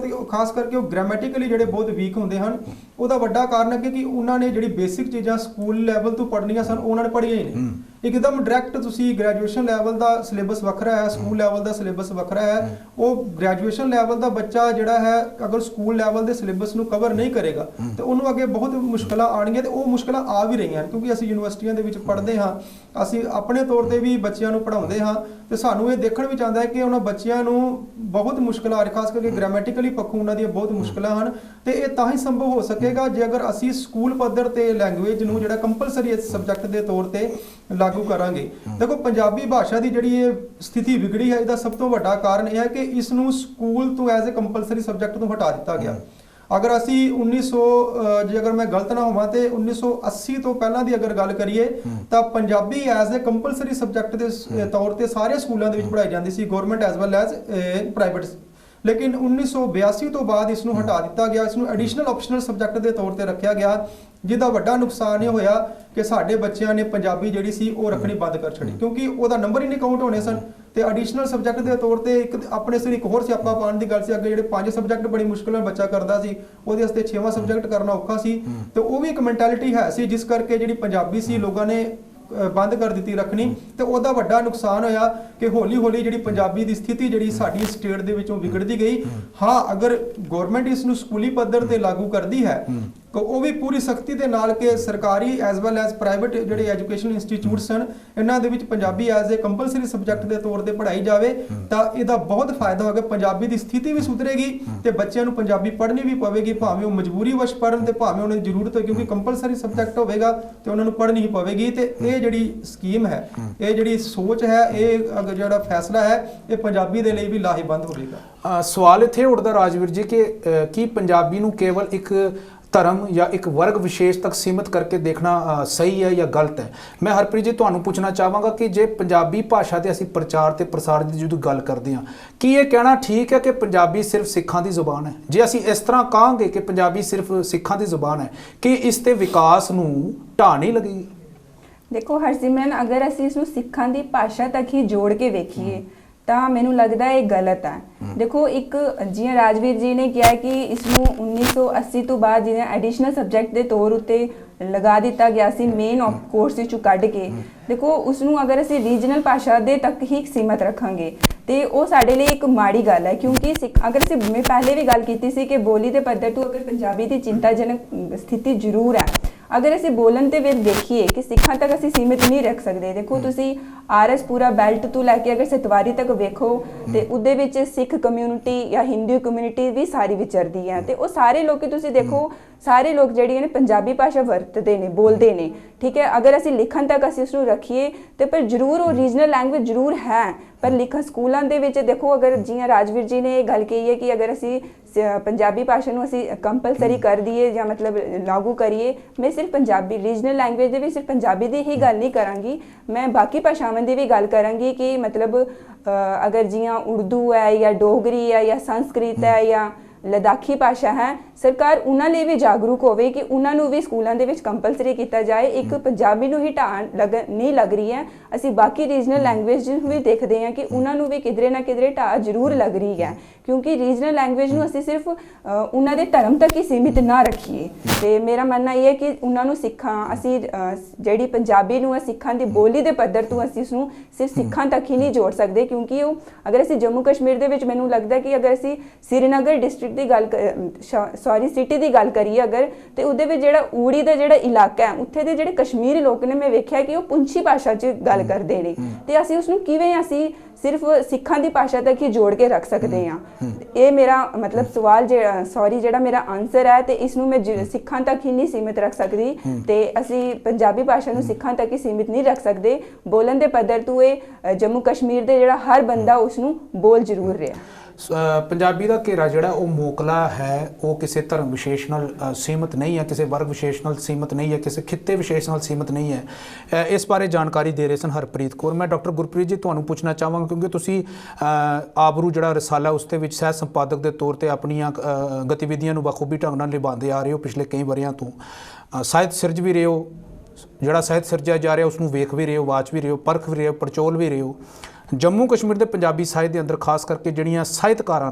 ਖਾਸ ਕਰਕੇ ਉਹ ਗ੍ਰਾਮੈਟਿਕਲੀ ਜਿਹੜੇ ਬਹੁਤ ਵੀਕ ਹੁੰਦੇ ਹਨ। ਉਹਦਾ ਵੱਡਾ ਕਾਰਨ ਹੈ ਕਿ ਉਹਨਾਂ ਨੇ ਜਿਹੜੀ ਬੇਸਿਕ ਚੀਜ਼ਾਂ ਸਕੂਲ ਲੈਵਲ ਤੋਂ ਪੜ੍ਹਨੀਆਂ ਸਨ ਉਹਨਾਂ ਨੇ ਪੜ੍ਹੀਆਂ ਹੀ ਨਹੀਂ। ਇੱਕਦਮ ਡਾਇਰੈਕਟ ਤੁਸੀਂ ਗ੍ਰੈਜੂਏਸ਼ਨ ਲੈਵਲ ਦਾ ਸਿਲੇਬਸ ਵੱਖਰਾ ਹੈ, ਸਕੂਲ ਲੈਵਲ ਦਾ ਸਿਲੇਬਸ ਵੱਖਰਾ ਹੈ। ਉਹ ਗ੍ਰੈਜੂਏਸ਼ਨ ਲੈਵਲ ਦਾ ਬੱਚਾ ਜਿਹੜਾ ਹੈ ਅਗਰ ਸਕੂਲ ਲੈਵਲ ਦੇ ਸਿਲੇਬਸ ਨੂੰ ਕਵਰ ਨਹੀਂ ਕਰੇਗਾ ਤੇ ਉਹਨੂੰ ਅੱਗੇ ਬਹੁਤ ਮੁਸ਼ਕਲਾਂ ਆਉਣਗੀਆਂ, ਤੇ ਉਹ ਮੁਸ਼ਕਲਾਂ ਆ ਵੀ ਰਹੀਆਂ ਕਿਉਂਕਿ ਅਸੀਂ ਯੂਨੀਵਰਸਿਟੀਆਂ ਦੇ ਵਿੱਚ ਪੜ੍ਹਦੇ ਹਾਂ, ਅਸੀਂ ਆਪਣੇ ਤੌਰ ਤੇ ਵੀ ਬੱਚਿਆਂ ਨੂੰ ਪੜ੍ਹਾਉਂਦੇ ਹਾਂ, ਤੇ ਸਾਨੂੰ ਇਹ ਦੇਖਣ ਵਿੱਚ ਆਉਂਦਾ ਹੈ ਕਿ ਉਹਨਾਂ ਬੱਚਿਆਂ ਨੂੰ ਬਹੁਤ ਮੁਸ਼ਕਲਾਂ ਆ ਰਹੀਆਂ, ਖਾਸ ਕਰਕੇ ਗ੍ਰਾਮੈਟਿਕਲੀ ਪੱਖੋਂ ਉਹਨਾਂ ਦੀਆਂ ਬਹੁਤ ਮੁਸ਼ਕਲਾਂ ਹਨ। ਤੇ ਇਹ ਤਾਂ ਹੀ ਸੰਭਵ ਹੋ ਸਕੇਗਾ ਜੇ ਅਗਰ ਅਸੀਂ ਸਕੂਲ ਪੱਧਰ ਤੇ ਲੈਂਗੁਏਜ ਨੂੰ ਜਿਹੜਾ ਕੰਪਲਸਰੀ ਸਬਜੈਕਟ ਦੇ ਤੌਰ ਤੇ ਲਾਗੂ ਕਰਾਂਗੇ। ਦੇਖੋ, ਪੰਜਾਬੀ ਭਾਸ਼ਾ ਦੀ ਜਿਹੜੀ ਇਹ ਸਥਿਤੀ ਵਿਗੜੀ ਹੈ, ਇਹਦਾ ਸਭ ਤੋਂ ਵੱਡਾ ਕਾਰਨ ਇਹ ਹੈ ਕਿ ਇਸ ਨੂੰ ਸਕੂਲ ਤੋਂ ਐਜ਼ ਅ ਕੰਪਲਸਰੀ ਸਬਜੈਕਟ ਤੋਂ ਹਟਾ ਦਿੱਤਾ ਗਿਆ। ਅਗਰ ਅਸੀਂ 1900 ਜੇ ਅਗਰ ਮੈਂ ਗਲਤ ਨਾ ਹੋਵਾਂ ਤੇ 1980 ਤੋਂ ਪਹਿਲਾਂ ਦੀ ਅਗਰ ਗੱਲ ਕਰੀਏ ਤਾਂ Punjabi as a compulsory subject ਦੇ ਤੌਰ ਤੇ ਸਾਰੇ ਸਕੂਲਾਂ ਦੇ ਵਿੱਚ ਪੜ੍ਹਾਈ ਜਾਂਦੀ ਸੀ, government as well as private. ਲੇਕਿਨ 1982 ਤੋਂ ਬਾਅਦ ਇਸ ਨੂੰ ਹਟਾ ਦਿੱਤਾ ਗਿਆ, ਇਸ ਨੂੰ ਐਡੀਸ਼ਨਲ ਆਪਸ਼ਨਲ ਸਬਜੈਕਟ ਦੇ ਤੌਰ ਤੇ ਰੱਖਿਆ ਗਿਆ, ਜਿਹਦਾ ਵੱਡਾ ਨੁਕਸਾਨ ਇਹ ਹੋਇਆ ਕਿ ਸਾਡੇ ਬੱਚਿਆਂ ਨੇ ਪੰਜਾਬੀ ਜਿਹੜੀ ਸੀ ਉਹ ਰੱਖਣੀ ਬੰਦ ਕਰ ਛੱਡੀ, ਕਿਉਂਕਿ ਉਹਦਾ ਨੰਬਰ ਹੀ ਨਹੀਂ ਕਾਊਂਟ ਹੋਣੇ ਸਨ। ਤੇ ਐਡੀਸ਼ਨਲ ਸਬਜੈਕਟ ਦੇ ਤੌਰ ਤੇ ਇੱਕ ਆਪਣੇ ਸਿਰ ਇੱਕ ਹੋਰ ਸਿਆਪਾ ਪਾਉਣ ਦੀ ਗੱਲ ਸੀ। ਅੱਗੇ ਜਿਹੜੇ 5 ਸਬਜੈਕਟ ਬੜੀ ਮੁਸ਼ਕਿਲ ਨਾਲ ਬੱਚਾ ਕਰਦਾ ਸੀ, ਉਹਦੇ ਵਾਸਤੇ 6ਵਾਂ ਸਬਜੈਕਟ ਕਰਨਾ ਔਖਾ ਸੀ, ਤੇ ਉਹ ਵੀ ਇੱਕ ਮੈਂਟੈਲਿਟੀ ਹੈ ਸੀ ਜਿਸ ਕਰਕੇ ਜਿਹੜੀ ਪੰਜਾਬੀ ਸੀ ਲੋਕਾਂ ਨੇ ਬੰਦ ਕਰ ਦਿੱਤੀ ਰੱਖਣੀ, ਤੇ ਉਹਦਾ ਵੱਡਾ ਨੁਕਸਾਨ ਹੋਇਆ ਕਿ ਹੌਲੀ ਹੌਲੀ ਜਿਹੜੀ ਪੰਜਾਬੀ ਦੀ ਸਥਿਤੀ ਜਿਹੜੀ ਸਾਡੀ ਸਟੇਟ ਦੇ ਵਿੱਚੋਂ ਵਿਗੜਦੀ ਗਈ। ਹਾਂ, ਅਗਰ ਗਵਰਨਮੈਂਟ ਇਸ ਨੂੰ ਸਕੂਲੀ ਪੱਧਰ ਤੇ ਲਾਗੂ ਕਰਦੀ ਹੈ ਤਾਂ ਉਹ ਵੀ ਪੂਰੀ ਸਖਤੀ ਦੇ ਨਾਲ ਕਿ ਸਰਕਾਰੀ ਐਜ਼ ਵੈਲ ਐਜ਼ ਪ੍ਰਾਈਵੇਟ ਜਿਹੜੇ ਐਜੂਕੇਸ਼ਨ ਇੰਸਟੀਚਿਊਟਸ ਹਨ ਇਹਨਾਂ ਦੇ ਵਿੱਚ Punjabi as a compulsory subject ਦੇ ਤੌਰ ਤੇ ਪੜ੍ਹਾਈ ਜਾਵੇ ਤਾਂ ਇਹਦਾ ਬਹੁਤ ਫਾਇਦਾ ਹੋਗਾ। ਪੰਜਾਬੀ ਦੀ ਸਥਿਤੀ ਵੀ ਸੁਧਰੇਗੀ ਤੇ ਬੱਚਿਆਂ ਨੂੰ ਪੰਜਾਬੀ ਪੜ੍ਹਨੀ ਵੀ ਪਵੇਗੀ, ਭਾਵੇਂ ਉਹ ਮਜਬੂਰੀ ਵਸ਼ ਪੜ੍ਹਨ ਤੇ ਭਾਵੇਂ ਉਹਨਾਂ ਦੀ ਜ਼ਰੂਰਤ ਹੋਵੇ, ਕਿਉਂਕਿ ਕੰਪਲਸਰੀ ਸਬਜੈਕਟ ਹੋਵੇਗਾ ਤੇ ਉਹਨਾਂ ਨੂੰ ਪੜ੍ਹਨੀ ਹੀ ਪਵੇਗੀ। ਤੇ ਇਹ ਜਿਹੜੀ ਸਕੀਮ ਹੈ, ਇਹ ਜਿਹੜੀ ਸੋਚ ਹੈ, ਇਹ ਜਿਹੜਾ ਫੈਸਲਾ ਹੈ, ਇਹ ਪੰਜਾਬੀ ਦੇ ਲਈ ਵੀ ਲਾਹੇਵੰਦ ਹੋਵੇਗਾ। ਸਵਾਲ ਇੱਥੇ ਉੱਠਦਾ ਰਾਜਵੀਰ ਜੀ ਕਿ ਕੀ ਪੰਜਾਬੀ ਨੂੰ ਕੇਵਲ ਇੱਕ ਧਰਮ ਜਾਂ ਇੱਕ ਵਰਗ ਵਿਸ਼ੇਸ਼ ਤੱਕ ਸੀਮਿਤ ਕਰਕੇ ਦੇਖਣਾ ਸਹੀ ਹੈ ਜਾਂ ਗਲਤ ਹੈ? ਮੈਂ ਹਰਪ੍ਰੀਤ ਜੀ ਤੁਹਾਨੂੰ ਪੁੱਛਣਾ ਚਾਹਾਂਗਾ ਕਿ ਜੇ ਪੰਜਾਬੀ ਭਾਸ਼ਾ ਦੇ ਅਸੀਂ ਪ੍ਰਚਾਰ ਤੇ ਪ੍ਰਸਾਰ ਦੀ ਜਦੋਂ ਗੱਲ ਕਰਦੇ ਹਾਂ, ਕੀ ਇਹ ਕਹਿਣਾ ਠੀਕ ਹੈ ਕਿ ਪੰਜਾਬੀ ਸਿਰਫ ਸਿੱਖਾਂ ਦੀ ਜ਼ੁਬਾਨ ਹੈ? ਜੇ ਅਸੀਂ ਇਸ ਤਰ੍ਹਾਂ ਕਹਾਂਗੇ ਕਿ ਪੰਜਾਬੀ ਸਿਰਫ ਸਿੱਖਾਂ ਦੀ ਜ਼ੁਬਾਨ ਹੈ, ਕਿ ਇਸ ਤੇ ਵਿਕਾਸ ਨੂੰ ਢਾਹ ਨਹੀਂ ਲੱਗੇਗੀ? ਦੇਖੋ ਹਰਸਿਮਰਨ, ਅਗਰ ਅਸੀਂ ਇਸ ਨੂੰ ਸਿੱਖਾਂ ਦੀ ਭਾਸ਼ਾ ਤੱਕ ਹੀ ਜੋੜ ਕੇ ਵੇਖੀਏ ਤਾਂ ਮੈਨੂੰ ਲੱਗਦਾ ਇਹ ਗਲਤ ਹੈ। ਦੇਖੋ ਇੱਕ ਜਿਵੇਂ ਰਾਜਵੀਰ ਜੀ ਨੇ ਕਿਹਾ ਕਿ ਇਸ ਨੂੰ 1980 ਤੋਂ ਬਾਅਦ ਜਿਵੇਂ ਐਡੀਸ਼ਨਲ ਸਬਜੈਕਟ ਦੇ ਤੌਰ ਉੱਤੇ ਲਗਾ ਦਿੱਤਾ ਗਿਆ ਸੀ ਮੇਨ ਕੋਰਸ ਵਿੱਚੋਂ ਕੱਢ ਕੇ। ਦੇਖੋ ਉਸ ਨੂੰ ਅਗਰ ਅਸੀਂ ਰੀਜਨਲ ਭਾਸ਼ਾ ਦੇ ਤੱਕ ਹੀ ਸੀਮਤ ਰੱਖਾਂਗੇ ਤੇ ਉਹ ਸਾਡੇ ਲਈ ਇੱਕ ਮਾੜੀ ਗੱਲ ਹੈ, ਕਿਉਂਕਿ ਅਗਰ ਅਸੀਂ ਮੈਂ ਪਹਿਲੇ ਵੀ ਗੱਲ ਕੀਤੀ ਸੀ ਕਿ ਬੋਲੀ ਦੇ ਪੱਧਰ ਤੋਂ ਅਗਰ ਪੰਜਾਬੀ ਦੀ ਚਿੰਤਾਜਨਕ ਸਥਿਤੀ ਜ਼ਰੂਰ ਹੈ। ਅਗਰ ਅਸੀਂ ਬੋਲਣ ਦੇ ਵਿੱਚ ਦੇਖੀਏ ਕਿ ਸਿੱਖਾਂ ਤੱਕ ਅਸੀਂ ਸੀਮਿਤ ਨਹੀਂ ਰੱਖ ਸਕਦੇ। ਦੇਖੋ ਤੁਸੀਂ ਆਰਐਸ ਪੂਰਾ ਬੈਲਟ ਤੋਂ ਲੈ ਕੇ ਅਗਰ ਸਤਵਾਰੀ ਤੱਕ ਵੇਖੋ ਤੇ ਉਹਦੇ ਵਿੱਚ ਸਿੱਖ ਕਮਿਊਨਿਟੀ ਜਾਂ ਹਿੰਦੂ ਕਮਿਊਨਿਟੀ ਵੀ ਸਾਰੀ ਵਿਚਰਦੀ ਹੈ ਤੇ ਉਹ ਸਾਰੇ ਲੋਕ ਤੁਸੀਂ ਦੇਖੋ ਸਾਰੇ ਲੋਕ ਜਿਹੜੇ ਨੇ ਪੰਜਾਬੀ ਭਾਸ਼ਾ ਵਰਤਦੇ ਨੇ, ਬੋਲਦੇ ਨੇ, ਠੀਕ ਹੈ। ਅਗਰ ਅਸੀਂ ਲਿਖਣ ਤੱਕ ਅਸੀਂ ਉਸ ਨੂੰ ਰੱਖੀਏ ਤੇ ਪਰ ਜ਼ਰੂਰ ਉਹ ਰੀਜਨਲ ਲੈਂਗੁਏਜ ਜ਼ਰੂਰ ਹੈ, ਪਰ ਲਿਖਣ ਸਕੂਲਾਂ ਦੇ ਵਿੱਚ ਦੇਖੋ ਅਗਰ ਜਿਵੇਂ ਰਾਜਵੀਰ ਜੀ ਨੇ ਇਹ ਗੱਲ ਕਹੀ ਹੈ ਕਿ ਅਗਰ ਅਸੀਂ ਪੰਜਾਬੀ ਭਾਸ਼ਾ ਨੂੰ ਅਸੀਂ ਕੰਪਲਸਰੀ ਕਰ ਦਈਏ ਜਾਂ ਮਤਲਬ ਲਾਗੂ ਕਰੀਏ। ਮੈਂ ਸਿਰਫ ਪੰਜਾਬੀ ਰੀਜਨਲ ਲੈਂਗੁਏਜ ਦੇ ਵਿੱਚ ਸਿਰਫ ਪੰਜਾਬੀ ਦੀ ਹੀ ਗੱਲ ਨਹੀਂ ਕਰਾਂਗੀ, ਮੈਂ ਬਾਕੀ ਭਾਸ਼ਾਵਾਂ ਦੀ ਵੀ ਗੱਲ ਕਰਾਂਗੀ ਕਿ ਮਤਲਬ ਅਗਰ ਜਿਵੇਂ ਉਰਦੂ ਹੈ ਜਾਂ ਡੋਗਰੀ ਹੈ ਜਾਂ ਸੰਸਕ੍ਰਿਤ ਹੈ ਜਾਂ ਲਦਾਖੀ ਭਾਸ਼ਾ ਹੈ, ਸਰਕਾਰ ਉਹਨਾਂ ਲਈ ਵੀ ਜਾਗਰੂਕ ਹੋਵੇ ਕਿ ਉਹਨਾਂ ਨੂੰ ਵੀ ਸਕੂਲਾਂ ਦੇ ਵਿੱਚ ਕੰਪਲਸਰੀ ਕੀਤਾ ਜਾਏ। ਇੱਕ ਪੰਜਾਬੀ ਨੂੰ ਹੀ ਢਾਹ ਨਹੀਂ ਲੱਗ ਰਹੀ ਹੈ, ਅਸੀਂ ਬਾਕੀ ਰੀਜਨਲ ਲੈਂਗੁਏਜ ਨੂੰ ਵੀ ਦੇਖਦੇ ਹਾਂ ਕਿ ਉਹਨਾਂ ਨੂੰ ਵੀ ਕਿਧਰੇ ਨਾ ਕਿਧਰੇ ਢਾਹ ਜ਼ਰੂਰ ਲੱਗ ਰਹੀ ਹੈ, ਕਿਉਂਕਿ ਰੀਜਨਲ ਲੈਂਗੁਏਜ ਨੂੰ ਅਸੀਂ ਸਿਰਫ ਉਹਨਾਂ ਦੇ ਧਰਮ ਤੱਕ ਹੀ ਸੀਮਿਤ ਨਾ ਰੱਖੀਏ। ਤੇ ਮੇਰਾ ਮੰਨਣਾ ਇਹ ਹੈ ਕਿ ਉਹਨਾਂ ਨੂੰ ਸਿੱਖਾਂ ਅਸੀਂ ਜਿਹੜੀ ਪੰਜਾਬੀ ਨੂੰ ਹੈ ਸਿੱਖਾਂ ਦੀ ਬੋਲੀ ਦੇ ਪੱਧਰ ਤੋਂ ਅਸੀਂ ਉਸਨੂੰ ਸਿਰਫ ਸਿੱਖਾਂ ਤੱਕ ਹੀ ਨਹੀਂ ਜੋੜ ਸਕਦੇ, ਕਿਉਂਕਿ ਉਹ ਅਗਰ ਅਸੀਂ ਜੰਮੂ ਕਸ਼ਮੀਰ ਦੇ ਵਿੱਚ ਮੈਨੂੰ ਲੱਗਦਾ ਕਿ ਅਗਰ ਅਸੀਂ ਸ੍ਰੀਨਗਰ ਡਿਸਟ੍ਰਿਕਟ ਦੀ ਗੱਲ ਸਿਟੀ ਦੀ ਗੱਲ ਕਰੀਏ ਅਗਰ, ਤੇ ਉਹਦੇ ਵਿੱਚ ਜਿਹੜਾ ਊੜੀ ਦਾ ਜਿਹੜਾ ਇਲਾਕਾ ਹੈ ਉੱਥੇ ਦੇ ਜਿਹੜੇ ਕਸ਼ਮੀਰੀ ਲੋਕ ਨੇ ਮੈਂ ਵੇਖਿਆ ਕਿ ਉਹ ਪੁੰਛੀ ਭਾਸ਼ਾ 'ਚ ਗੱਲ ਕਰਦੇ ਨੇ ਤੇ ਅਸੀਂ ਉਸਨੂੰ ਕਿਵੇਂ ਅਸੀਂ ਸਿਰਫ ਸਿੱਖਾਂ ਦੀ ਭਾਸ਼ਾ ਤੱਕ ਹੀ ਜੋੜ ਕੇ ਰੱਖ ਸਕਦੇ ਹਾਂ। ਇਹ ਮੇਰਾ ਮਤਲਬ ਸਵਾਲ ਜਿਹੜਾ ਮੇਰਾ ਆਨਸਰ ਹੈ ਤੇ ਇਸ ਨੂੰ ਮੈਂ ਸਿੱਖਾਂ ਤੱਕ ਹੀ ਨਹੀਂ ਸੀਮਿਤ ਰੱਖ ਸਕਦੀ ਤੇ ਅਸੀਂ ਪੰਜਾਬੀ ਭਾਸ਼ਾ ਨੂੰ ਸਿੱਖਾਂ ਤੱਕ ਹੀ ਸੀਮਿਤ ਨਹੀਂ ਰੱਖ ਸਕਦੇ। ਬੋਲਣ ਦੇ ਪੱਧਰ ਤੋਂ ਇਹ ਜੰਮੂ ਕਸ਼ਮੀਰ ਦੇ ਜਿਹੜਾ ਹਰ ਬੰਦਾ ਉਸ ਨੂੰ ਬੋਲ ਜ਼ਰੂਰ ਰਿਹਾ। ਪੰਜਾਬੀ ਦਾ ਘੇਰਾ ਜਿਹੜਾ ਉਹ ਮੋਕਲਾ ਹੈ, ਉਹ ਕਿਸੇ ਧਰਮ ਵਿਸ਼ੇਸ਼ ਨਾਲ ਸੀਮਿਤ ਨਹੀਂ ਹੈ, ਕਿਸੇ ਵਰਗ ਵਿਸ਼ੇਸ਼ ਨਾਲ ਸੀਮਿਤ ਨਹੀਂ ਹੈ, ਕਿਸੇ ਖਿੱਤੇ ਵਿਸ਼ੇਸ਼ ਨਾਲ ਸੀਮਿਤ ਨਹੀਂ ਹੈ। ਇਸ ਬਾਰੇ ਜਾਣਕਾਰੀ ਦੇ ਰਹੇ ਸਨ ਹਰਪ੍ਰੀਤ ਕੌਰ। ਮੈਂ ਡਾਕਟਰ ਗੁਰਪ੍ਰੀਤ ਜੀ ਤੁਹਾਨੂੰ ਪੁੱਛਣਾ ਚਾਹਾਂਗਾ, ਕਿਉਂਕਿ ਤੁਸੀਂ ਆਬਰੂ ਜਿਹੜਾ ਰਸਾਲਾ ਉਸ ਦੇ ਵਿੱਚ ਸਹਿ ਸੰਪਾਦਕ ਦੇ ਤੌਰ ਤੇ ਆਪਣੀਆਂ ਗਤੀਵਿਧੀਆਂ ਨੂੰ ਬਖੂਬੀ ਢੰਗ ਨਾਲ ਨਿਭਾਉਂਦੇ ਆ ਰਹੇ ਹੋ ਪਿਛਲੇ ਕਈ ਵਰ੍ਹਿਆਂ ਤੋਂ। ਸਾਹਿਤ ਸਿਰਜ ਵੀ ਰਹੇ ਹੋ, ਜਿਹੜਾ ਸਾਹਿਤ ਸਿਰਜਿਆ ਜਾ ਰਿਹਾ ਉਸ ਨੂੰ ਵੇਖ ਵੀ ਰਹੇ ਹੋ, ਵਾਚ ਵੀ ਰਹੇ ਹੋ, ਪਰਖ ਵੀ ਰਹੇ ਹੋ, ਪੜਚੋਲ ਵੀ ਰਹੇ ਹੋ। ਜੰਮੂ ਕਸ਼ਮੀਰ ਦੇ ਪੰਜਾਬੀ ਸਾਹਿਤ ਦੇ ਅੰਦਰ ਖਾਸ ਕਰਕੇ ਜਿਹੜੀਆਂ ਸਾਹਿਤਕਾਰਾਂ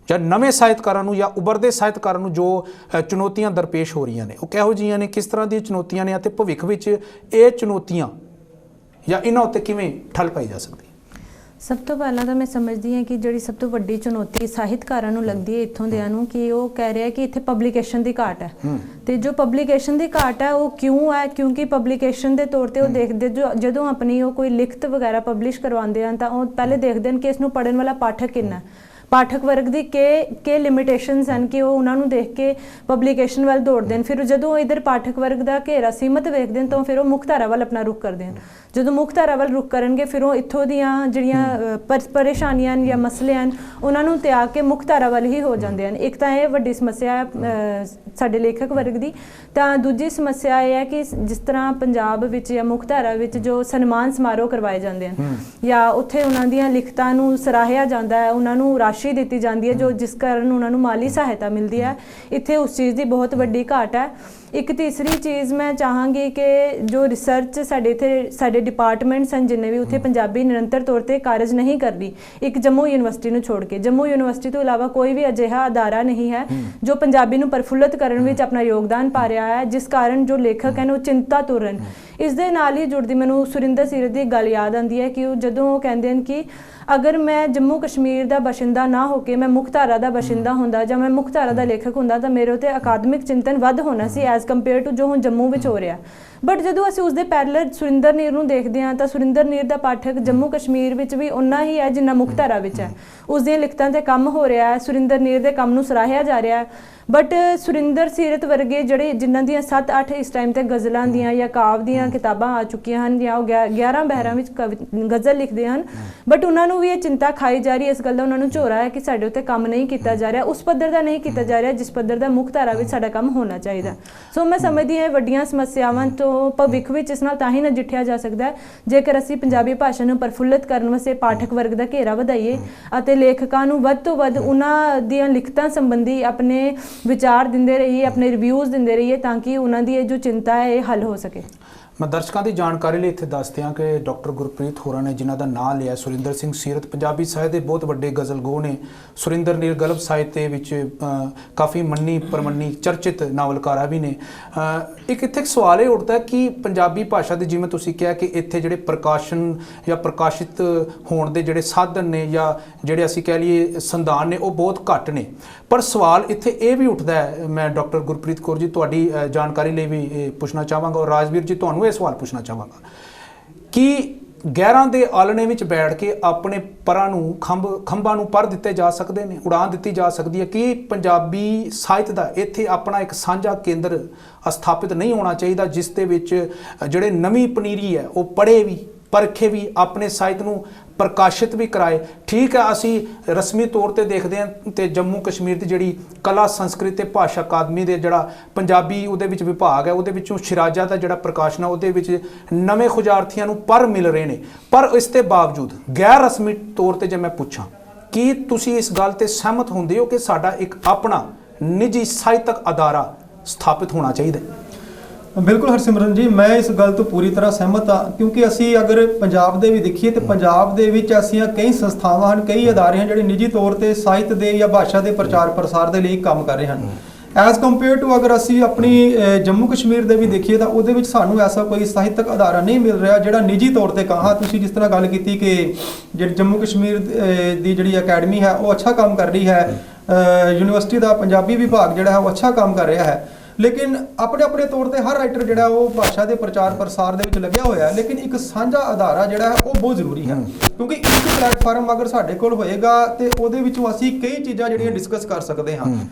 ਜਾਂ ਨਵੇਂ ਸਾਹਿਤਕਾਰਾਂ ਨੂੰ ਜਾਂ ਉਭਰਦੇ ਸਾਹਿਤਕਾਰਾਂ ਨੂੰ ਜੋ ਚੁਣੌਤੀਆਂ ਦਰਪੇਸ਼ ਹੋ ਰਹੀਆਂ ਨੇ, ਉਹ ਕਿਹੋ ਜਿਹੀਆਂ ਨੇ, ਕਿਸ ਤਰ੍ਹਾਂ ਦੀਆਂ ਚੁਣੌਤੀਆਂ ਨੇ ਅਤੇ ਭਵਿੱਖ ਵਿੱਚ ਇਹ ਚੁਣੌਤੀਆਂ ਜਾਂ ਇਹਨਾਂ ਉੱਤੇ ਕਿਵੇਂ ਠੱਲ ਪਾਈ ਜਾ ਸਕਦੀ? ਸਭ ਤੋਂ ਪਹਿਲਾਂ ਤਾਂ ਮੈਂ ਸਮਝਦੀ ਹਾਂ ਕਿ ਜਿਹੜੀ ਸਭ ਤੋਂ ਵੱਡੀ ਚੁਣੌਤੀ ਸਾਹਿਤਕਾਰਾਂ ਨੂੰ ਲੱਗਦੀ ਹੈ ਇੱਥੋਂ ਦਿਆਂ ਨੂੰ ਕਿ ਉਹ ਕਹਿ ਰਿਹਾ ਕਿ ਇੱਥੇ ਪਬਲੀਕੇਸ਼ਨ ਦੀ ਘਾਟ ਹੈ ਤੇ ਜੋ ਪਬਲੀਕੇਸ਼ਨ ਦੀ ਘਾਟ ਹੈ ਉਹ ਕਿਉਂ ਹੈ? ਕਿਉਂਕਿ ਪਬਲੀਕੇਸ਼ਨ ਦੇ ਤੌਰ ਤੇ ਉਹ ਦੇਖਦੇ ਜਦੋਂ ਆਪਣੀ ਉਹ ਕੋਈ ਲਿਖਤ ਵਗੈਰਾ ਪਬਲਿਸ਼ ਕਰਵਾਉਂਦੇ ਹਨ ਤਾਂ ਉਹ ਪਹਿਲੇ ਦੇਖਦੇ ਹਨ ਕਿ ਇਸ ਨੂੰ ਪੜ੍ਹਨ ਵਾਲਾ ਪਾਠਕ ਕਿੰਨਾ ਹੈ, ਪਾਠਕ ਵਰਗ ਦੀ ਕਿ ਲਿਮਿਟੇਸ਼ਨਸ ਹਨ ਕਿ ਉਹ ਉਹਨਾਂ ਨੂੰ ਦੇਖ ਕੇ ਪਬਲੀਕੇਸ਼ਨ ਵੱਲ ਦੌੜਦੇ ਹਨ। ਫਿਰ ਜਦੋਂ ਇਧਰ ਪਾਠਕ ਵਰਗ ਦਾ ਘੇਰਾ ਸੀਮਤ ਵੇਖਦੇ ਹਨ ਤਾਂ ਫਿਰ ਉਹ ਮੁੱਖ ਧਾਰਾ ਵੱਲ ਆਪਣਾ ਰੁਖ ਕਰਦੇ ਹਨ। ਜਦੋਂ ਮੁੱਖ ਧਾਰਾ ਵੱਲ ਰੁਖ ਕਰਨਗੇ ਫਿਰ ਉਹ ਇੱਥੋਂ ਦੀਆਂ ਜਿਹੜੀਆਂ ਪਰੇਸ਼ਾਨੀਆਂ ਜਾਂ ਮਸਲੇ ਹਨ ਉਹਨਾਂ ਨੂੰ ਤਿਆਗ ਕੇ ਮੁੱਖ ਧਾਰਾ ਵੱਲ ਹੀ ਹੋ ਜਾਂਦੇ ਹਨ। ਇੱਕ ਤਾਂ ਇਹ ਵੱਡੀ ਸਮੱਸਿਆ ਹੈ ਸਾਡੇ ਲੇਖਕ ਵਰਗ ਦੀ, ਤਾਂ ਦੂਜੀ ਸਮੱਸਿਆ ਇਹ ਹੈ ਕਿ ਜਿਸ ਤਰ੍ਹਾਂ ਪੰਜਾਬ ਵਿੱਚ ਜਾਂ ਮੁੱਖ ਧਾਰਾ ਵਿੱਚ ਜੋ ਸਨਮਾਨ ਸਮਾਰੋਹ ਕਰਵਾਏ ਜਾਂਦੇ ਹਨ ਜਾਂ ਉੱਥੇ ਉਹਨਾਂ ਦੀਆਂ ਲਿਖਤਾਂ ਨੂੰ ਸਰਾਹਿਆ ਜਾਂਦਾ ਹੈ, ਉਹਨਾਂ ਨੂੰ ਰਾਸ਼ੀ ਦਿੱਤੀ ਜਾਂਦੀ ਹੈ ਜੋ ਜਿਸ ਕਾਰਨ ਉਹਨਾਂ ਨੂੰ ਮਾਲੀ ਸਹਾਇਤਾ ਮਿਲਦੀ ਹੈ, ਇੱਥੇ ਉਸ ਚੀਜ਼ ਦੀ ਬਹੁਤ ਵੱਡੀ ਘਾਟ ਹੈ। ਇੱਕ ਤੀਸਰੀ ਚੀਜ਼ ਮੈਂ ਚਾਹਾਂਗੀ ਕਿ ਜੋ ਰਿਸਰਚ ਸਾਡੇ ਡਿਪਾਰਟਮੈਂਟਸ ਹਨ ਜਿੰਨੇ ਵੀ, ਉੱਥੇ ਪੰਜਾਬੀ ਨਿਰੰਤਰ ਤੌਰ ਤੇ ਕਾਰਜ ਨਹੀਂ ਕਰਦੀ। ਇੱਕ ਜੰਮੂ ਯੂਨੀਵਰਸਿਟੀ ਨੂੰ ਛੋੜ ਕੇ, ਜੰਮੂ ਯੂਨੀਵਰਸਿਟੀ ਤੋਂ ਇਲਾਵਾ ਕੋਈ ਵੀ ਅਜਿਹਾ ਅਦਾਰਾ ਨਹੀਂ ਹੈ ਜੋ ਪੰਜਾਬੀ ਨੂੰ ਪ੍ਰਫੁੱਲਤ ਕਰਨ ਵਿੱਚ ਆਪਣਾ ਯੋਗਦਾਨ ਪਾ ਰਿਹਾ ਹੈ, ਜਿਸ ਕਾਰਨ ਜੋ ਲੇਖਕ ਹਨ ਉਹ ਚਿੰਤਾ ਤੁਰ ਹਨ। ਇਸ ਦੇ ਨਾਲ ਹੀ ਜੁੜਦੀ ਮੈਨੂੰ ਸੁਰਿੰਦਰ ਸੀਰਤ ਦੀ ਗੱਲ ਯਾਦ ਆਉਂਦੀ ਹੈ ਕਿ ਉਹ ਜਦੋਂ ਉਹ ਕਹਿੰਦੇ ਹਨ ਕਿ ਅਗਰ ਮੈਂ ਜੰਮੂ ਕਸ਼ਮੀਰ ਦਾ ਬਸ਼ਿੰਦਾ ਨਾ ਹੋ ਕੇ ਮੈਂ ਮੁੱਖ ਧਾਰਾ ਦਾ ਬਸ਼ਿੰਦਾ ਹੁੰਦਾ ਜਾਂ ਮੈਂ ਮੁੱਖ ਧਾਰਾ ਦਾ ਲੇਖਕ ਹੁੰਦਾ ਤਾਂ ਮੇਰੇ ਉੱਤੇ ਅਕਾਦਮਿਕ ਚਿੰਤਨ ਵੱਧ ਹੋਣਾ ਸੀ ਐਜ਼ ਕੰਪੇਅਰ ਟੂ ਜੋ ਹੁਣ ਜੰਮੂ ਵਿੱਚ ਹੋ ਰਿਹਾ। ਬਟ ਜਦੋਂ ਅਸੀਂ ਉਸਦੇ ਪੈਰਲਲ ਸੁਰਿੰਦਰ ਨੀਰ ਨੂੰ ਦੇਖਦੇ ਹਾਂ ਤਾਂ ਸੁਰਿੰਦਰ ਨੀਰ ਦਾ ਪਾਠਕ ਜੰਮੂ ਕਸ਼ਮੀਰ ਵਿੱਚ ਵੀ ਉਨਾ ਹੀ ਹੈ ਜਿੰਨਾ ਮੁੱਖ ਧਾਰਾ ਵਿੱਚ ਹੈ। ਉਸ ਦੀਆਂ ਲਿਖਤਾਂ ਤੇ ਕੰਮ ਹੋ ਰਿਹਾ ਹੈ, ਸੁਰਿੰਦਰ ਨੀਰ ਦੇ ਕੰਮ ਨੂੰ ਸਰਾਹਿਆ ਜਾ ਰਿਹਾ ਹੈ। ਬਟ ਸੁਰਿੰਦਰ ਸੀਰਤ ਵਰਗੇ ਜਿਹੜੇ ਜਿਨ੍ਹਾਂ ਦੀਆਂ 7-8 ਇਸ ਟਾਈਮ ਤੇ ਗਜ਼ਲਾਂ ਦੀਆਂ ਜਾਂ ਕਾਵ ਦੀਆਂ ਕਿਤਾਬਾਂ ਆ ਚੁੱਕੀਆਂ ਹਨ ਜਾਂ ਉਹ 11 ਬਹਿਰਾਂ ਵਿੱਚ ਗਜ਼ਲ ਲਿਖਦੇ ਹਨ, ਬਟ ਉਹਨਾਂ ਨੂੰ ਵੀ ਇਹ ਚਿੰਤਾ ਖਾਈ ਜਾ ਰਹੀ ਹੈ, ਇਸ ਗੱਲ ਦਾ ਉਹਨਾਂ ਨੂੰ ਝੋਰਾ ਹੈ ਕਿ ਸਾਡੇ ਉੱਤੇ ਕੰਮ ਨਹੀਂ ਕੀਤਾ ਜਾ ਰਿਹਾ, ਉਸ ਪੱਧਰ ਦਾ ਨਹੀਂ ਕੀਤਾ ਜਾ ਰਿਹਾ ਜਿਸ ਪੱਧਰ ਦਾ ਮੁੱਖ ਧਾਰਾ ਵਿੱਚ ਸਾਡਾ ਕੰਮ ਹੋਣਾ ਚਾਹੀਦਾ। ਸੋ ਮੈਂ ਸਮਝਦੀ ਹਾਂ ਵੱਡੀਆਂ ਸਮੱਸਿਆਵਾਂ ਤੋਂ ਭਵਿੱਖ ਵਿੱਚ ਇਸ ਨਾਲ ਤਾਂ ਹੀ ਨਜਿੱਠਿਆ ਜਾ ਸਕਦਾ ਹੈ ਜੇਕਰ ਅਸੀਂ ਪੰਜਾਬੀ ਭਾਸ਼ਾ ਨੂੰ ਪ੍ਰਫੁੱਲਤ ਕਰਨ ਵਾਸਤੇ ਪਾਠਕ ਵਰਗ ਦਾ ਘੇਰਾ ਵਧਾਈਏ ਅਤੇ ਲੇਖਕਾਂ ਨੂੰ ਵੱਧ ਤੋਂ ਵੱਧ ਉਹਨਾਂ ਦੀਆਂ ਲਿਖਤਾਂ ਸੰਬੰਧੀ ਆਪਣੇ ਵਿਚਾਰ ਦਿੰਦੇ ਰਹੀਏ, ਆਪਣੇ ਰਿਵਿਊਜ਼ ਦਿੰਦੇ ਰਹੀਏ ਤਾਂ ਕਿ ਉਹਨਾਂ ਦੀ ਇਹ ਜੋ ਚਿੰਤਾ ਹੈ ਇਹ ਹੱਲ ਹੋ ਸਕੇ। ਮੈਂ ਦਰਸ਼ਕਾਂ ਦੀ ਜਾਣਕਾਰੀ ਲਈ ਇੱਥੇ ਦੱਸ ਦਿਆਂ ਕਿ ਡਾਕਟਰ ਗੁਰਪ੍ਰੀਤ ਹੋਰਾਂ ਨੇ ਜਿਨ੍ਹਾਂ ਦਾ ਨਾਮ ਲਿਆ ਸੁਰਿੰਦਰ ਸਿੰਘ ਸੀਰਤ ਪੰਜਾਬੀ ਸਾਹਿਤ ਦੇ ਬਹੁਤ ਵੱਡੇ ਗਜ਼ਲਗੋ ਨੇ। ਸੁਰਿੰਦਰ ਨਿਰਗਲਪ ਸਾਹਿਤ ਦੇ ਵਿੱਚ ਕਾਫੀ ਮੰਨੀ ਪਰਮੰਨੀ ਚਰਚਿਤ ਨਾਵਲਕਾਰਾ ਵੀ ਨੇ। ਇੱਕ ਇੱਥੇ ਸਵਾਲ ਇਹ ਉੱਠਦਾ ਕਿ ਪੰਜਾਬੀ ਭਾਸ਼ਾ ਦੇ ਜਿਵੇਂ ਤੁਸੀਂ ਕਿਹਾ ਕਿ ਇੱਥੇ ਜਿਹੜੇ ਪ੍ਰਕਾਸ਼ਨ ਜਾਂ ਪ੍ਰਕਾਸ਼ਿਤ ਹੋਣ ਦੇ ਜਿਹੜੇ ਸਾਧਨ ਨੇ ਜਾਂ ਜਿਹੜੇ ਅਸੀਂ ਕਹਿ ਲਈਏ ਸੰਦਾਨ ਨੇ ਉਹ ਬਹੁਤ ਘੱਟ ਨੇ। ਪਰ ਸਵਾਲ ਇੱਥੇ ਇਹ ਵੀ ਉੱਠਦਾ ਹੈ, ਮੈਂ ਡਾਕਟਰ ਗੁਰਪ੍ਰੀਤ ਕੌਰ ਜੀ ਤੁਹਾਡੀ ਜਾਣਕਾਰੀ ਲਈ ਵੀ ਇਹ ਪੁੱਛਣਾ ਚਾਹਾਂਗਾ ਔਰ ਰਾਜਵੀਰ ਜੀ ਤੁਹਾਨੂੰ ਇਹ ਸਵਾਲ ਪੁੱਛਣਾ ਚਾਹਾਂਗਾ ਕਿ ਗੈਰਾਂ ਦੇ ਆਲਣੇ ਵਿੱਚ ਬੈਠ ਕੇ ਆਪਣੇ ਪਰਾਂ ਨੂੰ ਖੰਭਾਂ ਨੂੰ ਪਰ ਦਿੱਤੇ ਜਾ ਸਕਦੇ ਨੇ, ਉਡਾਨ ਦਿੱਤੀ ਜਾ ਸਕਦੀ ਹੈ ਕਿ ਪੰਜਾਬੀ ਸਾਹਿਤ ਦਾ ਇੱਥੇ ਆਪਣਾ ਇੱਕ ਸਾਂਝਾ ਕੇਂਦਰ ਸਥਾਪਿਤ ਨਹੀਂ ਹੋਣਾ ਚਾਹੀਦਾ ਜਿਸ ਦੇ ਵਿੱਚ ਜਿਹੜੇ ਨਵੀਂ ਪਨੀਰੀ ਹੈ ਉਹ ਪੜ੍ਹੇ ਵੀ ਪਰਖੇ ਵੀ ਆਪਣੇ ਸਾਹਿਤ ਨੂੰ ਪ੍ਰਕਾਸ਼ਿਤ ਵੀ ਕਰਾਏ। ਠੀਕ ਹੈ, ਅਸੀਂ ਰਸਮੀ ਤੌਰ ਤੇ ਦੇਖਦੇ ਹਾਂ ਤੇ ਜੰਮੂ ਕਸ਼ਮੀਰ ਦੀ ਜਿਹੜੀ ਕਲਾ ਸੰਸਕ੍ਰਿਤ ਤੇ ਭਾਸ਼ਾ ਅਕਾਦਮੀ ਦੇ ਜਿਹੜਾ ਪੰਜਾਬੀ ਉਹਦੇ ਵਿੱਚ ਵਿਭਾਗ ਹੈ ਉਹਦੇ ਵਿੱਚੋਂ ਸ਼ਿਰਾਜਾ ਦਾ ਜਿਹੜਾ ਪ੍ਰਕਾਸ਼ਨ ਹੈ ਉਹਦੇ ਵਿੱਚ ਨਵੇਂ ਖੁਜਾਰਥੀਆਂ ਨੂੰ ਪਰ ਮਿਲ ਰਹੇ ਨੇ। ਪਰ ਇਸ ਦੇ ਬਾਵਜੂਦ ਗੈਰ ਰਸਮੀ ਤੌਰ ਤੇ ਜੇ ਮੈਂ ਪੁੱਛਾਂ ਕੀ ਤੁਸੀਂ ਇਸ ਗੱਲ ਤੇ ਸਹਿਮਤ ਹੁੰਦੇ ਹੋ ਕਿ ਸਾਡਾ ਇੱਕ ਆਪਣਾ ਨਿੱਜੀ ਸਾਹਿਤਕ ਅਦਾਰਾ ਸਥਾਪਿਤ ਹੋਣਾ ਚਾਹੀਦਾ? ਬਿਲਕੁਲ ਹਰਸਿਮਰਨ ਜੀ, ਮੈਂ ਇਸ ਗੱਲ ਤੋਂ ਪੂਰੀ ਤਰ੍ਹਾਂ ਸਹਿਮਤ ਹਾਂ ਕਿਉਂਕਿ ਅਸੀਂ ਅਗਰ ਪੰਜਾਬ ਦੇ ਵੀ ਦੇਖੀਏ ਤੇ ਪੰਜਾਬ ਦੇ ਵਿੱਚ ਐਸੀਆਂ ਕਈ ਸੰਸਥਾਵਾਂ ਹਨ, ਕਈ ਅਦਾਰੇ ਹਨ ਜਿਹੜੇ ਨਿੱਜੀ ਤੌਰ ਤੇ ਸਾਹਿਤ ਦੇ ਜਾਂ ਭਾਸ਼ਾ ਦੇ ਪ੍ਰਚਾਰ ਪ੍ਰਸਾਰ ਦੇ ਲਈ ਕੰਮ ਕਰ ਰਹੇ ਹਨ। ਐਜ਼ ਕੰਪੇਅਰ ਟੂ ਅਗਰ ਅਸੀਂ ਆਪਣੀ ਜੰਮੂ ਕਸ਼ਮੀਰ ਦੇ ਵੀ ਦੇਖੀਏ ਤਾਂ ਉਹਦੇ ਵਿੱਚ ਸਾਨੂੰ ਐਸਾ ਕੋਈ ਸਾਹਿਤਕ ਅਦਾਰਾ ਨਹੀਂ ਮਿਲ ਰਿਹਾ ਜਿਹੜਾ ਨਿੱਜੀ ਤੌਰ ਤੇ ਕਹਾ। ਤੁਸੀਂ ਜਿਸ ਤਰ੍ਹਾਂ ਗੱਲ ਕੀਤੀ ਕਿ ਜਿਹੜੀ ਜੰਮੂ ਕਸ਼ਮੀਰ ਦੀ ਜਿਹੜੀ ਅਕੈਡਮੀ ਹੈ ਉਹ ਅੱਛਾ ਕੰਮ ਕਰ ਰਹੀ ਹੈ, ਯੂਨੀਵਰਸਿਟੀ ਦਾ ਪੰਜਾਬੀ ਵਿਭਾਗ ਜਿਹੜਾ ਹੈ ਉਹ ਅੱਛਾ ਕੰਮ ਕਰ ਰਿਹਾ ਹੈ, ਲੇਕਿਨ ਆਪਣੇ ਆਪਣੇ ਤੌਰ ਤੇ ਹਰ ਰਾਈਟਰ ਜਿਹੜਾ ਉਹ ਭਾਸ਼ਾ ਦੇ ਪ੍ਰਚਾਰ ਪ੍ਰਸਾਰ ਦੇ ਵਿੱਚ ਲੱਗਿਆ ਹੋਇਆ ਹੈ। ਲੇਕਿਨ ਇੱਕ ਸਾਂਝਾ ਅਦਾਰਾ ਜਿਹੜਾ ਹੈ ਉਹ ਬਹੁਤ ਜ਼ਰੂਰੀ ਹੈ ਕਿਉਂਕਿ ਇੱਕ ਪਲੇਟਫਾਰਮ ਅਗਰ ਸਾਡੇ ਕੋਲ ਹੋਏਗਾ ਤੇ ਉਹਦੇ ਵਿੱਚੋਂ ਅਸੀਂ ਕਈ ਚੀਜ਼ਾਂ ਜਿਹੜੀਆਂ ਡਿਸਕਸ ਕਰ ਸਕਦੇ ਹਾਂ।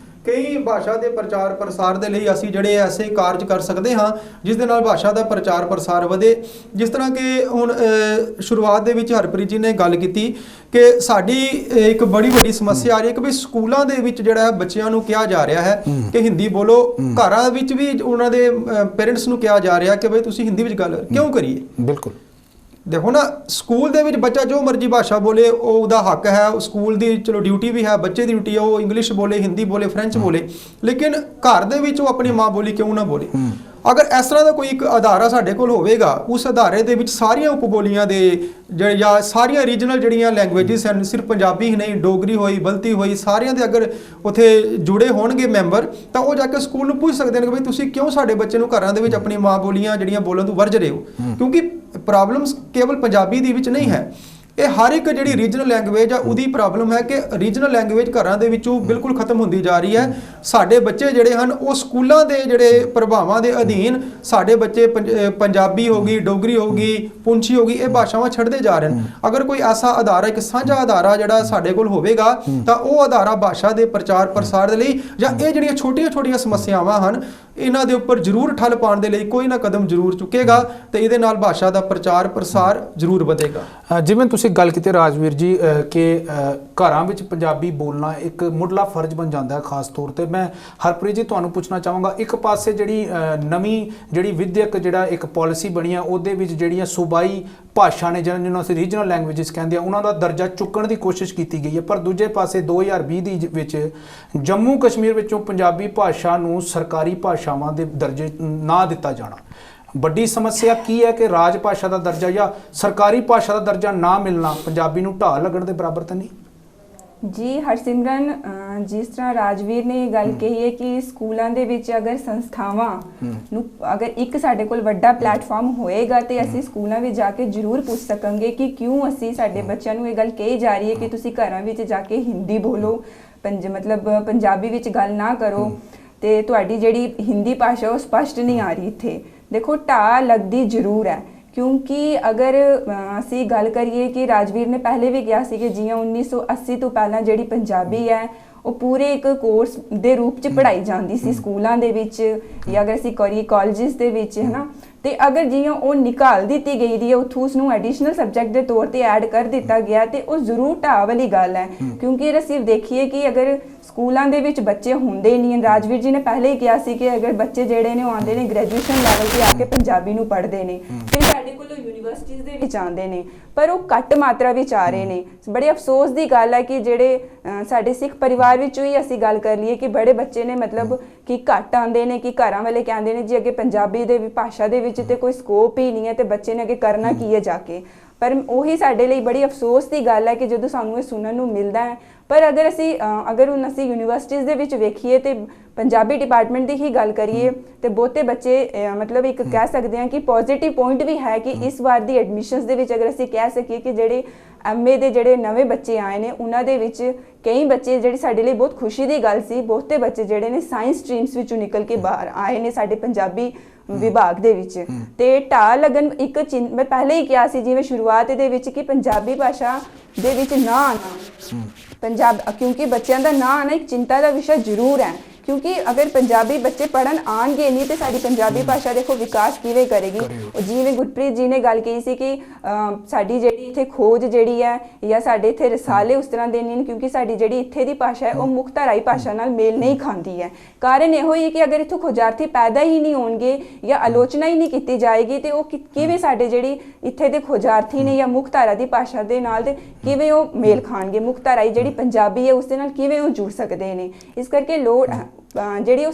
ਕਈ ਭਾਸ਼ਾ ਦੇ ਪ੍ਰਚਾਰ ਪ੍ਰਸਾਰ ਦੇ ਲਈ ਅਸੀਂ ਜਿਹੜੇ ਐਸੇ ਕਾਰਜ ਕਰ ਸਕਦੇ ਹਾਂ ਜਿਸ ਦੇ ਨਾਲ ਭਾਸ਼ਾ ਦਾ ਪ੍ਰਚਾਰ ਪ੍ਰਸਾਰ ਵਧੇ। ਜਿਸ ਤਰ੍ਹਾਂ ਕਿ ਹੁਣ ਸ਼ੁਰੂਆਤ ਦੇ ਵਿੱਚ ਹਰਪ੍ਰੀਤ ਜੀ ਨੇ ਗੱਲ ਕੀਤੀ ਕਿ ਸਾਡੀ ਇੱਕ ਬੜੀ ਵੱਡੀ ਸਮੱਸਿਆ ਆ ਰਹੀ ਹੈ ਕਿ ਵੀ ਸਕੂਲਾਂ ਦੇ ਵਿੱਚ ਜਿਹੜਾ ਹੈ ਬੱਚਿਆਂ ਨੂੰ ਕਿਹਾ ਜਾ ਰਿਹਾ ਹੈ ਕਿ ਹਿੰਦੀ ਬੋਲੋ, ਘਰਾਂ ਵਿੱਚ ਵੀ ਉਹਨਾਂ ਦੇ ਪੇਰੈਂਟਸ ਨੂੰ ਕਿਹਾ ਜਾ ਰਿਹਾ ਕਿ ਬਈ ਤੁਸੀਂ ਹਿੰਦੀ ਵਿੱਚ ਗੱਲ ਕਿਉਂ ਕਰੀਏ। ਬਿਲਕੁਲ ਦੇਖੋ ਨਾ, ਸਕੂਲ ਦੇ ਵਿੱਚ ਬੱਚਾ ਜੋ ਮਰਜ਼ੀ ਭਾਸ਼ਾ ਬੋਲੇ ਉਹ ਉਹਦਾ ਹੱਕ ਹੈ, ਸਕੂਲ ਦੀ ਚਲੋ ਡਿਊਟੀ ਵੀ ਹੈ, ਬੱਚੇ ਦੀ ਡਿਊਟੀ ਹੈ ਉਹ ਇੰਗਲਿਸ਼ ਬੋਲੇ, ਹਿੰਦੀ ਬੋਲੇ, ਫ੍ਰੈਂਚ ਬੋਲੇ, ਲੇਕਿਨ ਘਰ ਦੇ ਵਿੱਚ ਉਹ ਆਪਣੀ ਮਾਂ ਬੋਲੀ ਕਿਉਂ ਨਾ ਬੋਲੇ। ਅਗਰ ਇਸ ਤਰ੍ਹਾਂ ਦਾ ਕੋਈ ਇੱਕ ਅਦਾਰਾ ਸਾਡੇ ਕੋਲ ਹੋਵੇਗਾ, ਉਸ ਅਦਾਰੇ ਦੇ ਵਿੱਚ ਸਾਰੀਆਂ ਉਪਬੋਲੀਆਂ ਦੇ ਜਾਂ ਸਾਰੀਆਂ ਰੀਜਨਲ ਜਿਹੜੀਆਂ ਲੈਂਗੁਏਜਿਸ ਹਨ, ਸਿਰਫ ਪੰਜਾਬੀ ਹੀ ਨਹੀਂ, ਡੋਗਰੀ ਹੋਈ, ਬਲਤੀ ਹੋਈ, ਸਾਰਿਆਂ ਦੇ ਅਗਰ ਉੱਥੇ ਜੁੜੇ ਹੋਣਗੇ ਮੈਂਬਰ ਤਾਂ ਉਹ ਜਾ ਕੇ ਸਕੂਲ ਨੂੰ ਪੁੱਛ ਸਕਦੇ ਨੇ ਕਿ ਬਈ ਤੁਸੀਂ ਕਿਉਂ ਸਾਡੇ ਬੱਚੇ ਨੂੰ ਘਰਾਂ ਦੇ ਵਿੱਚ ਆਪਣੀ ਮਾਂ ਬੋਲੀਆਂ ਜਿਹੜੀਆਂ ਬੋਲਣ ਤੋਂ ਵਰਜ ਰਹੇ ਹੋ। ਕਿਉਂਕਿ ਪ੍ਰੋਬਲਮਸ ਕੇਵਲ ਪੰਜਾਬੀ ਦੀ ਵਿੱਚ ਨਹੀਂ ਹੈ, ਇਹ ਹਰ ਇੱਕ ਜਿਹੜੀ ਰੀਜਨਲ ਲੈਂਗੁਏਜ ਆ ਉਹਦੀ ਪ੍ਰੋਬਲਮ ਹੈ ਕਿ ਰੀਜਨਲ ਲੈਂਗੁਏਜ ਘਰਾਂ ਦੇ ਵਿੱਚੋਂ ਬਿਲਕੁਲ ਖਤਮ ਹੁੰਦੀ ਜਾ ਰਹੀ ਹੈ। ਸਾਡੇ ਬੱਚੇ ਜਿਹੜੇ ਹਨ ਉਹ ਸਕੂਲਾਂ ਦੇ ਜਿਹੜੇ ਪ੍ਰਭਾਵਾਂ ਦੇ ਅਧੀਨ ਸਾਡੇ ਬੱਚੇ ਪੰਜਾਬੀ ਹੋ ਗਈ, ਡੋਗਰੀ ਹੋ ਗਈ, ਪੁੰਛੀ ਹੋ ਗਈ, ਇਹ ਭਾਸ਼ਾਵਾਂ ਛੱਡਦੇ ਜਾ ਰਹੇ ਨੇ। ਅਗਰ ਕੋਈ ਐਸਾ ਅਦਾਰਾ, ਇੱਕ ਸਾਂਝਾ ਅਦਾਰਾ ਜਿਹੜਾ ਸਾਡੇ ਕੋਲ ਹੋਵੇਗਾ ਤਾਂ ਉਹ ਅਦਾਰਾ ਭਾਸ਼ਾ ਦੇ ਪ੍ਰਚਾਰ ਪ੍ਰਸਾਰ ਦੇ ਲਈ ਜਾਂ ਇਹ ਜਿਹੜੀਆਂ ਛੋਟੀਆਂ-ਛੋਟੀਆਂ ਸਮੱਸਿਆਵਾਂ ਹਨ ਇਹਨਾਂ ਦੇ ਉੱਪਰ ਜ਼ਰੂਰ ਠੱਲ ਪਾਉਣ ਦੇ ਲਈ ਕੋਈ ਨਾ ਕਦਮ ਜ਼ਰੂਰ ਚੁੱਕੇਗਾ ਤੇ ਇਹਦੇ ਨਾਲ ਭਾਸ਼ਾ ਦਾ ਪ੍ਰਚਾਰ ਪ੍ਰਸਾਰ ਜ਼ਰੂਰ ਵਧੇਗਾ। ਜਿਵੇਂ ਤੁਸੀਂ ਗੱਲ ਕੀਤੀ ਰਾਜਵੀਰ ਜੀ ਕਿ ਘਰਾਂ ਵਿੱਚ ਪੰਜਾਬੀ ਬੋਲਣਾ ਇੱਕ ਮੁੱਢਲਾ ਫਰਜ਼ ਬਣ ਜਾਂਦਾ ਹੈ। ਖਾਸ ਤੌਰ ਤੇ ਮੈਂ ਹਰਪ੍ਰੀਤ ਜੀ ਤੁਹਾਨੂੰ ਪੁੱਛਣਾ ਚਾਹਾਂਗਾ, ਇੱਕ ਪਾਸੇ ਜਿਹੜੀ ਨਵੀਂ ਜਿਹੜੀ ਵਿਦਿਅਕ ਜਿਹੜਾ ਇੱਕ ਪਾਲਿਸੀ ਬਣੀ ਹੈ ਉਹਦੇ ਵਿੱਚ ਜਿਹੜੀਆਂ ਸੂਬਾਈ ਭਾਸ਼ਾ ਨੇ ਜਿਹਨਾਂ ਅਸੀਂ ਰੀਜਨਲ ਲੈਂਗੁਏਜਸ ਕਹਿੰਦੇ ਆ ਉਹਨਾਂ ਦਾ ਦਰਜਾ ਚੁੱਕਣ ਦੀ ਕੋਸ਼ਿਸ਼ ਕੀਤੀ ਗਈ ਹੈ, ਪਰ ਦੂਜੇ ਪਾਸੇ 2020 ਦੀ ਵਿੱਚ ਜੰਮੂ ਕਸ਼ਮੀਰ ਵਿੱਚੋਂ ਪੰਜਾਬੀ ਭਾਸ਼ਾ ਨੂੰ ਸਰਕਾਰੀ ਭਾਸ਼ਾਵਾਂ ਦੇ ਦਰਜੇ ਨਾ ਦਿੱਤਾ ਜਾਣਾ। ਵੱਡੀ ਸਮੱਸਿਆ ਕੀ ਹੈ ਕਿ ਰਾਜ ਭਾਸ਼ਾ ਦਾ ਦਰਜਾ ਜਾਂ ਸਰਕਾਰੀ ਭਾਸ਼ਾ ਦਾ ਦਰਜਾ ਨਾ ਮਿਲਣਾ ਪੰਜਾਬੀ ਨੂੰ ਢਾਹ ਲੱਗਣ ਦੇ ਬਰਾਬਰ ਤਾਂ ਨਹੀਂ? ਜੀ ਹਰਸਿਮਰਨ, ਜਿਸ ਤਰ੍ਹਾਂ ਰਾਜਵੀਰ ਨੇ ਇਹ ਗੱਲ ਕਹੀ ਹੈ ਕਿ ਸਕੂਲਾਂ ਦੇ ਵਿੱਚ ਅਗਰ ਸੰਸਥਾਵਾਂ ਨੂੰ ਅਗਰ ਇੱਕ ਸਾਡੇ ਕੋਲ ਵੱਡਾ ਪਲੇਟਫਾਰਮ ਹੋਏਗਾ ਤੇ ਅਸੀਂ ਸਕੂਲਾਂ ਵਿੱਚ ਜਾ ਕੇ ਜ਼ਰੂਰ ਪੁੱਛ ਸਕਾਂਗੇ ਕਿ ਕਿਉਂ ਅਸੀਂ ਸਾਡੇ ਬੱਚਿਆਂ ਨੂੰ ਇਹ ਗੱਲ ਕਹੀ ਜਾ ਰਹੀ ਹੈ ਕਿ ਤੁਸੀਂ ਘਰਾਂ ਵਿੱਚ ਜਾ ਕੇ ਹਿੰਦੀ ਬੋਲੋ, ਮਤਲਬ ਪੰਜਾਬੀ ਵਿੱਚ ਗੱਲ ਨਾ ਕਰੋ ਤੇ ਤੁਹਾਡੀ ਜਿਹੜੀ ਹਿੰਦੀ ਭਾਸ਼ਾ ਉਹ ਸਪਸ਼ਟ ਨਹੀਂ ਆ ਰਹੀ। ਇੱਥੇ ਦੇਖੋ ਢਾਹ ਲੱਗਦੀ ਜ਼ਰੂਰ ਹੈ ਕਿਉਂਕਿ ਅਗਰ ਅਸੀਂ ਗੱਲ ਕਰੀਏ ਕਿ ਰਾਜਵੀਰ ਨੇ ਪਹਿਲੇ ਵੀ ਕਿਹਾ ਸੀ ਕਿ ਜਿਵੇਂ 1980 ਤੋਂ ਪਹਿਲਾਂ ਜਿਹੜੀ ਪੰਜਾਬੀ ਹੈ ਉਹ ਪੂਰੇ ਇੱਕ ਕੋਰਸ ਦੇ ਰੂਪ 'ਚ ਪੜ੍ਹਾਈ ਜਾਂਦੀ ਸੀ ਸਕੂਲਾਂ ਦੇ ਵਿੱਚ ਜਾਂ ਅਗਰ ਅਸੀਂ ਕਰੀਏ ਕਾਲਜਿਸ ਦੇ ਵਿੱਚ, ਹੈ ਨਾ। ਤੇ ਅਗਰ ਜਿਵੇਂ ਉਹ ਨਿਕਾਲ ਦਿੱਤੀ ਗਈ ਦੀ ਹੈ ਉੱਥੋਂ ਉਸਨੂੰ ਐਡੀਸ਼ਨਲ ਸਬਜੈਕਟ ਦੇ ਤੌਰ ਤੇ ਐਡ ਕਰ ਦਿੱਤਾ ਗਿਆ ਤੇ ਉਹ ਜ਼ਰੂਰ ਢਾਹ ਵਾਲੀ ਗੱਲ ਹੈ ਕਿਉਂਕਿ ਅਸੀਂ ਦੇਖੀਏ ਕਿ ਅਗਰ ਸਕੂਲਾਂ ਦੇ ਵਿੱਚ ਬੱਚੇ ਹੁੰਦੇ ਨਹੀਂ ਹਨ। ਰਾਜਵੀਰ ਜੀ ਨੇ ਪਹਿਲੇ ਹੀ ਕਿਹਾ ਸੀ ਕਿ ਅਗਰ ਬੱਚੇ ਜਿਹੜੇ ਨੇ ਉਹ ਆਉਂਦੇ ਨੇ ਗ੍ਰੈਜੂਏਸ਼ਨ ਲੈਵਲ ਤੇ ਆ ਕੇ ਪੰਜਾਬੀ ਨੂੰ ਪੜ੍ਹਦੇ ਨੇ, ਫਿਰ ਸਾਡੇ ਕੋਲ ਯੂਨੀਵਰਸਿਟੀਜ਼ ਦੇ ਵਿੱਚ ਆਉਂਦੇ ਨੇ, ਪਰ ਉਹ ਘੱਟ ਮਾਤਰਾ ਵਿੱਚ ਆ ਰਹੇ ਨੇ। ਬੜੇ ਅਫਸੋਸ ਦੀ ਗੱਲ ਹੈ ਕਿ ਜਿਹੜੇ ਸਾਡੇ ਸਿੱਖ ਪਰਿਵਾਰ ਵਿੱਚੋਂ ਹੀ ਅਸੀਂ ਗੱਲ ਕਰ ਲਈਏ ਕਿ ਬੜੇ ਬੱਚੇ ਨੇ ਮਤਲਬ ਕਿ ਘੱਟ ਆਉਂਦੇ ਨੇ, ਕਿ ਘਰਾਂ ਵਾਲੇ ਕਹਿੰਦੇ ਨੇ ਜੀ ਅੱਗੇ ਪੰਜਾਬੀ ਦੇ ਭਾਸ਼ਾ ਦੇ ਵਿੱਚ ਤੇ ਕੋਈ ਸਕੋਪ ਹੀ ਨਹੀਂ ਹੈ ਤੇ ਬੱਚੇ ਨੇ ਅੱਗੇ ਕਰਨਾ ਕੀ ਹੈ ਜਾ ਕੇ। ਪਰ ਉਹੀ ਸਾਡੇ ਲਈ ਬੜੀ ਅਫਸੋਸ ਦੀ ਗੱਲ ਹੈ ਕਿ ਜਦੋਂ ਸਾਨੂੰ ਇਹ ਸੁਣਨ ਨੂੰ ਮਿਲਦਾ ਹੈ। ਪਰ ਅਗਰ ਹੁਣ ਅਸੀਂ ਯੂਨੀਵਰਸਿਟੀਜ਼ ਦੇ ਵਿੱਚ ਵੇਖੀਏ ਤੇ ਪੰਜਾਬੀ ਡਿਪਾਰਟਮੈਂਟ ਦੀ ਹੀ ਗੱਲ ਕਰੀਏ ਤੇ ਬਹੁਤੇ ਬੱਚੇ ਮਤਲਬ ਇੱਕ ਕਹਿ ਸਕਦੇ ਹਾਂ ਕਿ ਪੋਜ਼ਿਟਿਵ ਪੁਆਇੰਟ ਵੀ ਹੈ ਕਿ ਇਸ ਵਾਰ ਦੀ ਐਡਮਿਸ਼ਨਸ ਦੇ ਵਿੱਚ ਅਗਰ ਅਸੀਂ ਕਹਿ ਸਕੀਏ ਕਿ ਜਿਹੜੇ ਐਮਏ ਦੇ ਜਿਹੜੇ ਨਵੇਂ ਬੱਚੇ ਆਏ ਨੇ ਉਹਨਾਂ ਦੇ ਵਿੱਚ ਕਈ ਬੱਚੇ ਜਿਹੜੀ ਸਾਡੇ ਲਈ ਬਹੁਤ ਖੁਸ਼ੀ ਦੀ ਗੱਲ ਸੀ, ਬਹੁਤੇ ਬੱਚੇ ਜਿਹੜੇ ਨੇ ਸਾਇੰਸ ਸਟਰੀਮਸ ਵਿੱਚੋਂ ਨਿਕਲ ਕੇ ਬਾਹਰ ਆਏ ਨੇ ਸਾਡੇ ਪੰਜਾਬੀ ਵਿਭਾਗ ਦੇ ਵਿੱਚ। ਤੇ ਢਾਹ ਲੱਗਣ ਮੈਂ ਪਹਿਲੇ ਹੀ ਕਿਹਾ ਸੀ ਜਿਵੇਂ ਸ਼ੁਰੂਆਤ ਦੇ ਵਿੱਚ ਕਿ ਪੰਜਾਬੀ ਭਾਸ਼ਾ ਦੇ ਵਿੱਚ ਨਾ ਆਉਣਾ ਕਿਉਂਕਿ ਬੱਚਿਆਂ ਦਾ ਨਾ ਆਉਣਾ ਇੱਕ ਚਿੰਤਾ ਦਾ ਵਿਸ਼ਾ ਜ਼ਰੂਰ ਹੈ, ਕਿਉਂਕਿ ਅਗਰ ਪੰਜਾਬੀ ਬੱਚੇ ਪੜ੍ਹਨ ਆਉਣਗੇ ਨਹੀਂ ਤੇ ਸਾਡੀ ਪੰਜਾਬੀ ਭਾਸ਼ਾ ਦੇਖੋ ਵਿਕਾਸ ਕਿਵੇਂ ਕਰੇਗੀ। ਜਿਵੇਂ ਗੁਰਪ੍ਰੀਤ ਜੀ ਨੇ ਗੱਲ ਕਹੀ ਸੀ ਕਿ ਸਾਡੀ ਜਿਹੜੀ ਇੱਥੇ ਖੋਜ ਜਿਹੜੀ ਹੈ ਜਾਂ ਸਾਡੇ ਇੱਥੇ ਰਸਾਲੇ ਉਸ ਤਰ੍ਹਾਂ ਦੇ ਨਹੀਂ, ਕਿਉਂਕਿ ਸਾਡੀ ਜਿਹੜੀ ਇੱਥੇ ਦੀ ਭਾਸ਼ਾ ਹੈ ਉਹ ਮੁੱਖ ਧਾਰਾਈ ਭਾਸ਼ਾ ਨਾਲ ਮੇਲ ਨਹੀਂ ਖਾਂਦੀ ਹੈ। ਕਾਰਨ ਇਹੋ ਹੀ ਹੈ ਕਿ ਅਗਰ ਇੱਥੋਂ ਖੋਜਾਰਥੀ ਪੈਦਾ ਹੀ ਨਹੀਂ ਹੋਣਗੇ ਜਾਂ ਆਲੋਚਨਾ ਹੀ ਨਹੀਂ ਕੀਤੀ ਜਾਏਗੀ ਤੇ ਉਹ ਕਿਵੇਂ ਸਾਡੇ ਜਿਹੜੀ ਇੱਥੇ ਦੇ ਖੋਜਾਰਥੀ ਨੇ ਜਾਂ ਮੁੱਖ ਧਾਰਾ ਦੀ ਭਾਸ਼ਾ ਦੇ ਨਾਲ ਤੇ ਕਿਵੇਂ ਉਹ ਮੇਲ ਖਾਣਗੇ, ਮੁੱਖ ਧਾਰਾਈ ਜਿਹੜੀ ਪੰਜਾਬੀ ਹੈ ਉਸ ਦੇ ਨਾਲ ਕਿਵੇਂ ਉਹ ਜੁੜ ਸਕਦੇ ਨੇ। ਇਸ ਕਰਕੇ ਲੋੜ ਜਿਹੜੀ ਉਹ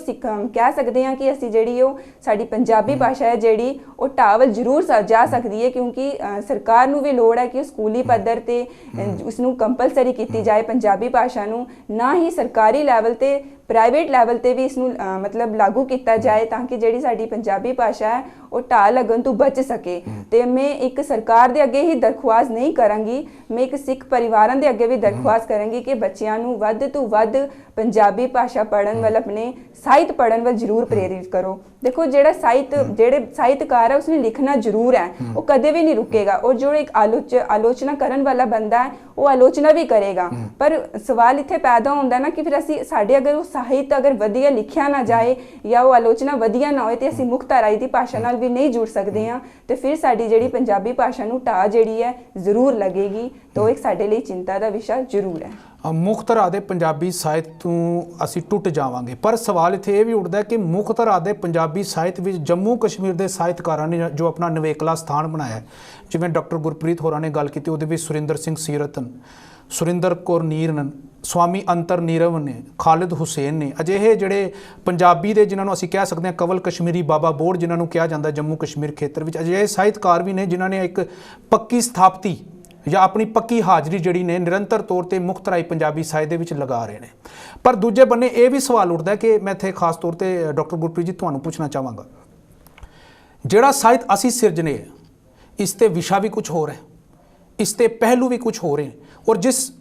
ਕਹਿ ਸਕਦੇ ਹਾਂ ਕਿ ਅਸੀਂ ਜਿਹੜੀ ਉਹ ਸਾਡੀ ਪੰਜਾਬੀ ਭਾਸ਼ਾ ਹੈ ਜਿਹੜੀ ਉਹ ਢਾਵਲ ਜ਼ਰੂਰ ਜਾ ਸਕਦੀ ਹੈ, ਕਿਉਂਕਿ ਸਰਕਾਰ ਨੂੰ ਵੀ ਲੋੜ ਹੈ ਕਿ ਸਕੂਲੀ ਪੱਧਰ ਤੇ ਉਸ ਨੂੰ ਕੰਪਲਸਰੀ ਕੀਤੀ ਜਾਏ ਪੰਜਾਬੀ ਭਾਸ਼ਾ ਨੂੰ, ਨਾ ਹੀ ਸਰਕਾਰੀ ਲੈਵਲ ਤੇ ਪ੍ਰਾਈਵੇਟ ਲੈਵਲ ਤੇ ਵੀ ਇਸ ਨੂੰ ਮਤਲਬ ਲਾਗੂ ਕੀਤਾ ਜਾਏ ਤਾਂ ਕਿ ਜਿਹੜੀ ਸਾਡੀ ਪੰਜਾਬੀ ਭਾਸ਼ਾ ਹੈ ਉਹ ਢਾਹ ਲੱਗਣ ਤੋਂ ਬਚ ਸਕੇ। ਤੇ ਮੈਂ ਇੱਕ ਸਰਕਾਰ ਦੇ ਅੱਗੇ ਹੀ ਦਰਖਾਸਤ ਨਹੀਂ ਕਰਾਂਗੀ, ਮੈਂ ਇੱਕ ਸਿੱਖ ਪਰਿਵਾਰਾਂ ਦੇ ਅੱਗੇ ਵੀ ਦਰਖਾਸਤ ਕਰਾਂਗੀ ਕਿ ਬੱਚਿਆਂ ਨੂੰ ਵੱਧ ਤੋਂ ਵੱਧ ਪੰਜਾਬੀ ਭਾਸ਼ਾ ਪੜ੍ਹਨ ਵੱਲ, ਆਪਣੇ ਸਾਹਿਤ ਪੜ੍ਹਨ ਵੱਲ ਜ਼ਰੂਰ ਪ੍ਰੇਰਿਤ ਕਰੋ। ਦੇਖੋ ਜਿਹੜੇ ਸਾਹਿਤਕਾਰ ਹੈ ਉਸਨੇ ਲਿਖਣਾ ਜ਼ਰੂਰ ਹੈ, ਉਹ ਕਦੇ ਵੀ ਨਹੀਂ ਰੁਕੇਗਾ, ਔਰ ਜੋ ਇੱਕ ਆਲੋਚਨਾ ਕਰਨ ਵਾਲਾ ਬੰਦਾ ਹੈ ਉਹ ਆਲੋਚਨਾ ਵੀ ਕਰੇਗਾ। ਪਰ ਸਵਾਲ ਇੱਥੇ ਪੈਦਾ ਹੁੰਦਾ ਨਾ ਕਿ ਫਿਰ ਅਸੀਂ ਸਾਡੇ ਅਗਰ ਉਹ ਸਾਹਿਤ ਅਗਰ ਵਧੀਆ ਲਿਖਿਆ ਨਾ ਜਾਏ ਜਾਂ ਉਹ ਆਲੋਚਨਾ ਵਧੀਆ ਨਾ ਹੋਏ ਤੇ ਅਸੀਂ ਮੁੱਖ ਧਾਰਾਈ ਦੀ ਭਾਸ਼ਾ ਨਾਲ ਵੀ ਨਹੀਂ ਜੁੜ ਸਕਦੇ ਹਾਂ ਤੇ ਫਿਰ ਸਾਡੀ ਜਿਹੜੀ ਪੰਜਾਬੀ ਭਾਸ਼ਾ ਨੂੰ ਢਾਹ ਜਿਹੜੀ ਹੈ ਜ਼ਰੂਰ ਲੱਗੇਗੀ। ਤਾਂ ਇੱਕ ਸਾਡੇ ਲਈ ਚਿੰਤਾ ਦਾ ਵਿਸ਼ਾ ਜ਼ਰੂਰ ਹੈ। ਮੁੱਖ ਧਾਰਾ ਦੇ ਪੰਜਾਬੀ ਸਾਹਿਤ ਤੋਂ ਅਸੀਂ ਟੁੱਟ ਜਾਵਾਂਗੇ, ਪਰ ਸਵਾਲ ਇੱਥੇ ਇਹ ਵੀ ਉੱਠਦਾ ਕਿ ਮੁੱਖ ਧਾਰਾ ਦੇ ਪੰਜਾਬੀ ਸਾਹਿਤ ਵਿੱਚ ਜੰਮੂ ਕਸ਼ਮੀਰ ਦੇ ਸਾਹਿਤਕਾਰਾਂ ਨੇ ਜੋ ਆਪਣਾ ਨਿਵੇਕਲਾ ਸਥਾਨ ਬਣਾਇਆ, ਜਿਵੇਂ ਡਾਕਟਰ ਗੁਰਪ੍ਰੀਤ ਹੋਰਾਂ ਨੇ ਗੱਲ ਕੀਤੀ, ਉਹਦੇ ਵਿੱਚ ਸੁਰਿੰਦਰ ਸਿੰਘ ਸੀਰਤਨ, ਸੁਰਿੰਦਰ ਕੌਰ ਨੀਰਨ, ਸਵਾਮੀ ਅੰਤਰ ਨੀਰਵ ਨੇ, ਖਾਲਿਦ ਹੁਸੈਨ ਨੇ, ਅਜਿਹੇ ਜਿਹੜੇ ਪੰਜਾਬੀ ਦੇ ਜਿਨ੍ਹਾਂ ਨੂੰ ਅਸੀਂ ਕਹਿ ਸਕਦੇ ਹਾਂ ਕਵਲ ਕਸ਼ਮੀਰੀ ਬਾਬਾ ਬੋੜ ਜਿਨ੍ਹਾਂ ਨੂੰ ਕਿਹਾ ਜਾਂਦਾ ਜੰਮੂ ਕਸ਼ਮੀਰ ਖੇਤਰ ਵਿੱਚ, ਅਜਿਹੇ ਸਾਹਿਤਕਾਰ ਵੀ ਨੇ ਜਿਨ੍ਹਾਂ ਨੇ ਇੱਕ ਪੱਕੀ ਸਥਾਪਤੀ ਜਾਂ ਆਪਣੀ ਪੱਕੀ ਹਾਜ਼ਰੀ ਜਿਹੜੀ ਨੇ ਨਿਰੰਤਰ ਤੌਰ ਤੇ ਮੁੱਖ ਧਾਰਾਈ ਪੰਜਾਬੀ ਸਾਹਿਤ ਦੇ ਵਿੱਚ ਲਗਾ ਰਹੇ ਨੇ। ਪਰ ਦੂਜੇ ਬੰਨੇ ਇਹ ਵੀ ਸਵਾਲ ਉੱਠਦਾ ਕਿ ਮੈਂ ਇੱਥੇ ਖਾਸ ਤੌਰ ਤੇ ਡਾਕਟਰ ਗੁਰਪ੍ਰੀਤ ਜੀ ਤੁਹਾਨੂੰ ਪੁੱਛਣਾ ਚਾਹਾਂਗਾ, ਜਿਹੜਾ ਸਾਹਿਤ ਅਸੀਂ ਸਿਰਜਨੇ ਹੈ ਇਸ ਤੇ ਵਿਸ਼ਾ ਵੀ ਕੁਝ ਹੋਰ ਹੈ, ਇਸ ਤੇ ਪਹਿਲੂ ਵੀ ਕੁਝ ਹੋ ਰਹੇ, ਔਰ ਜਿਸ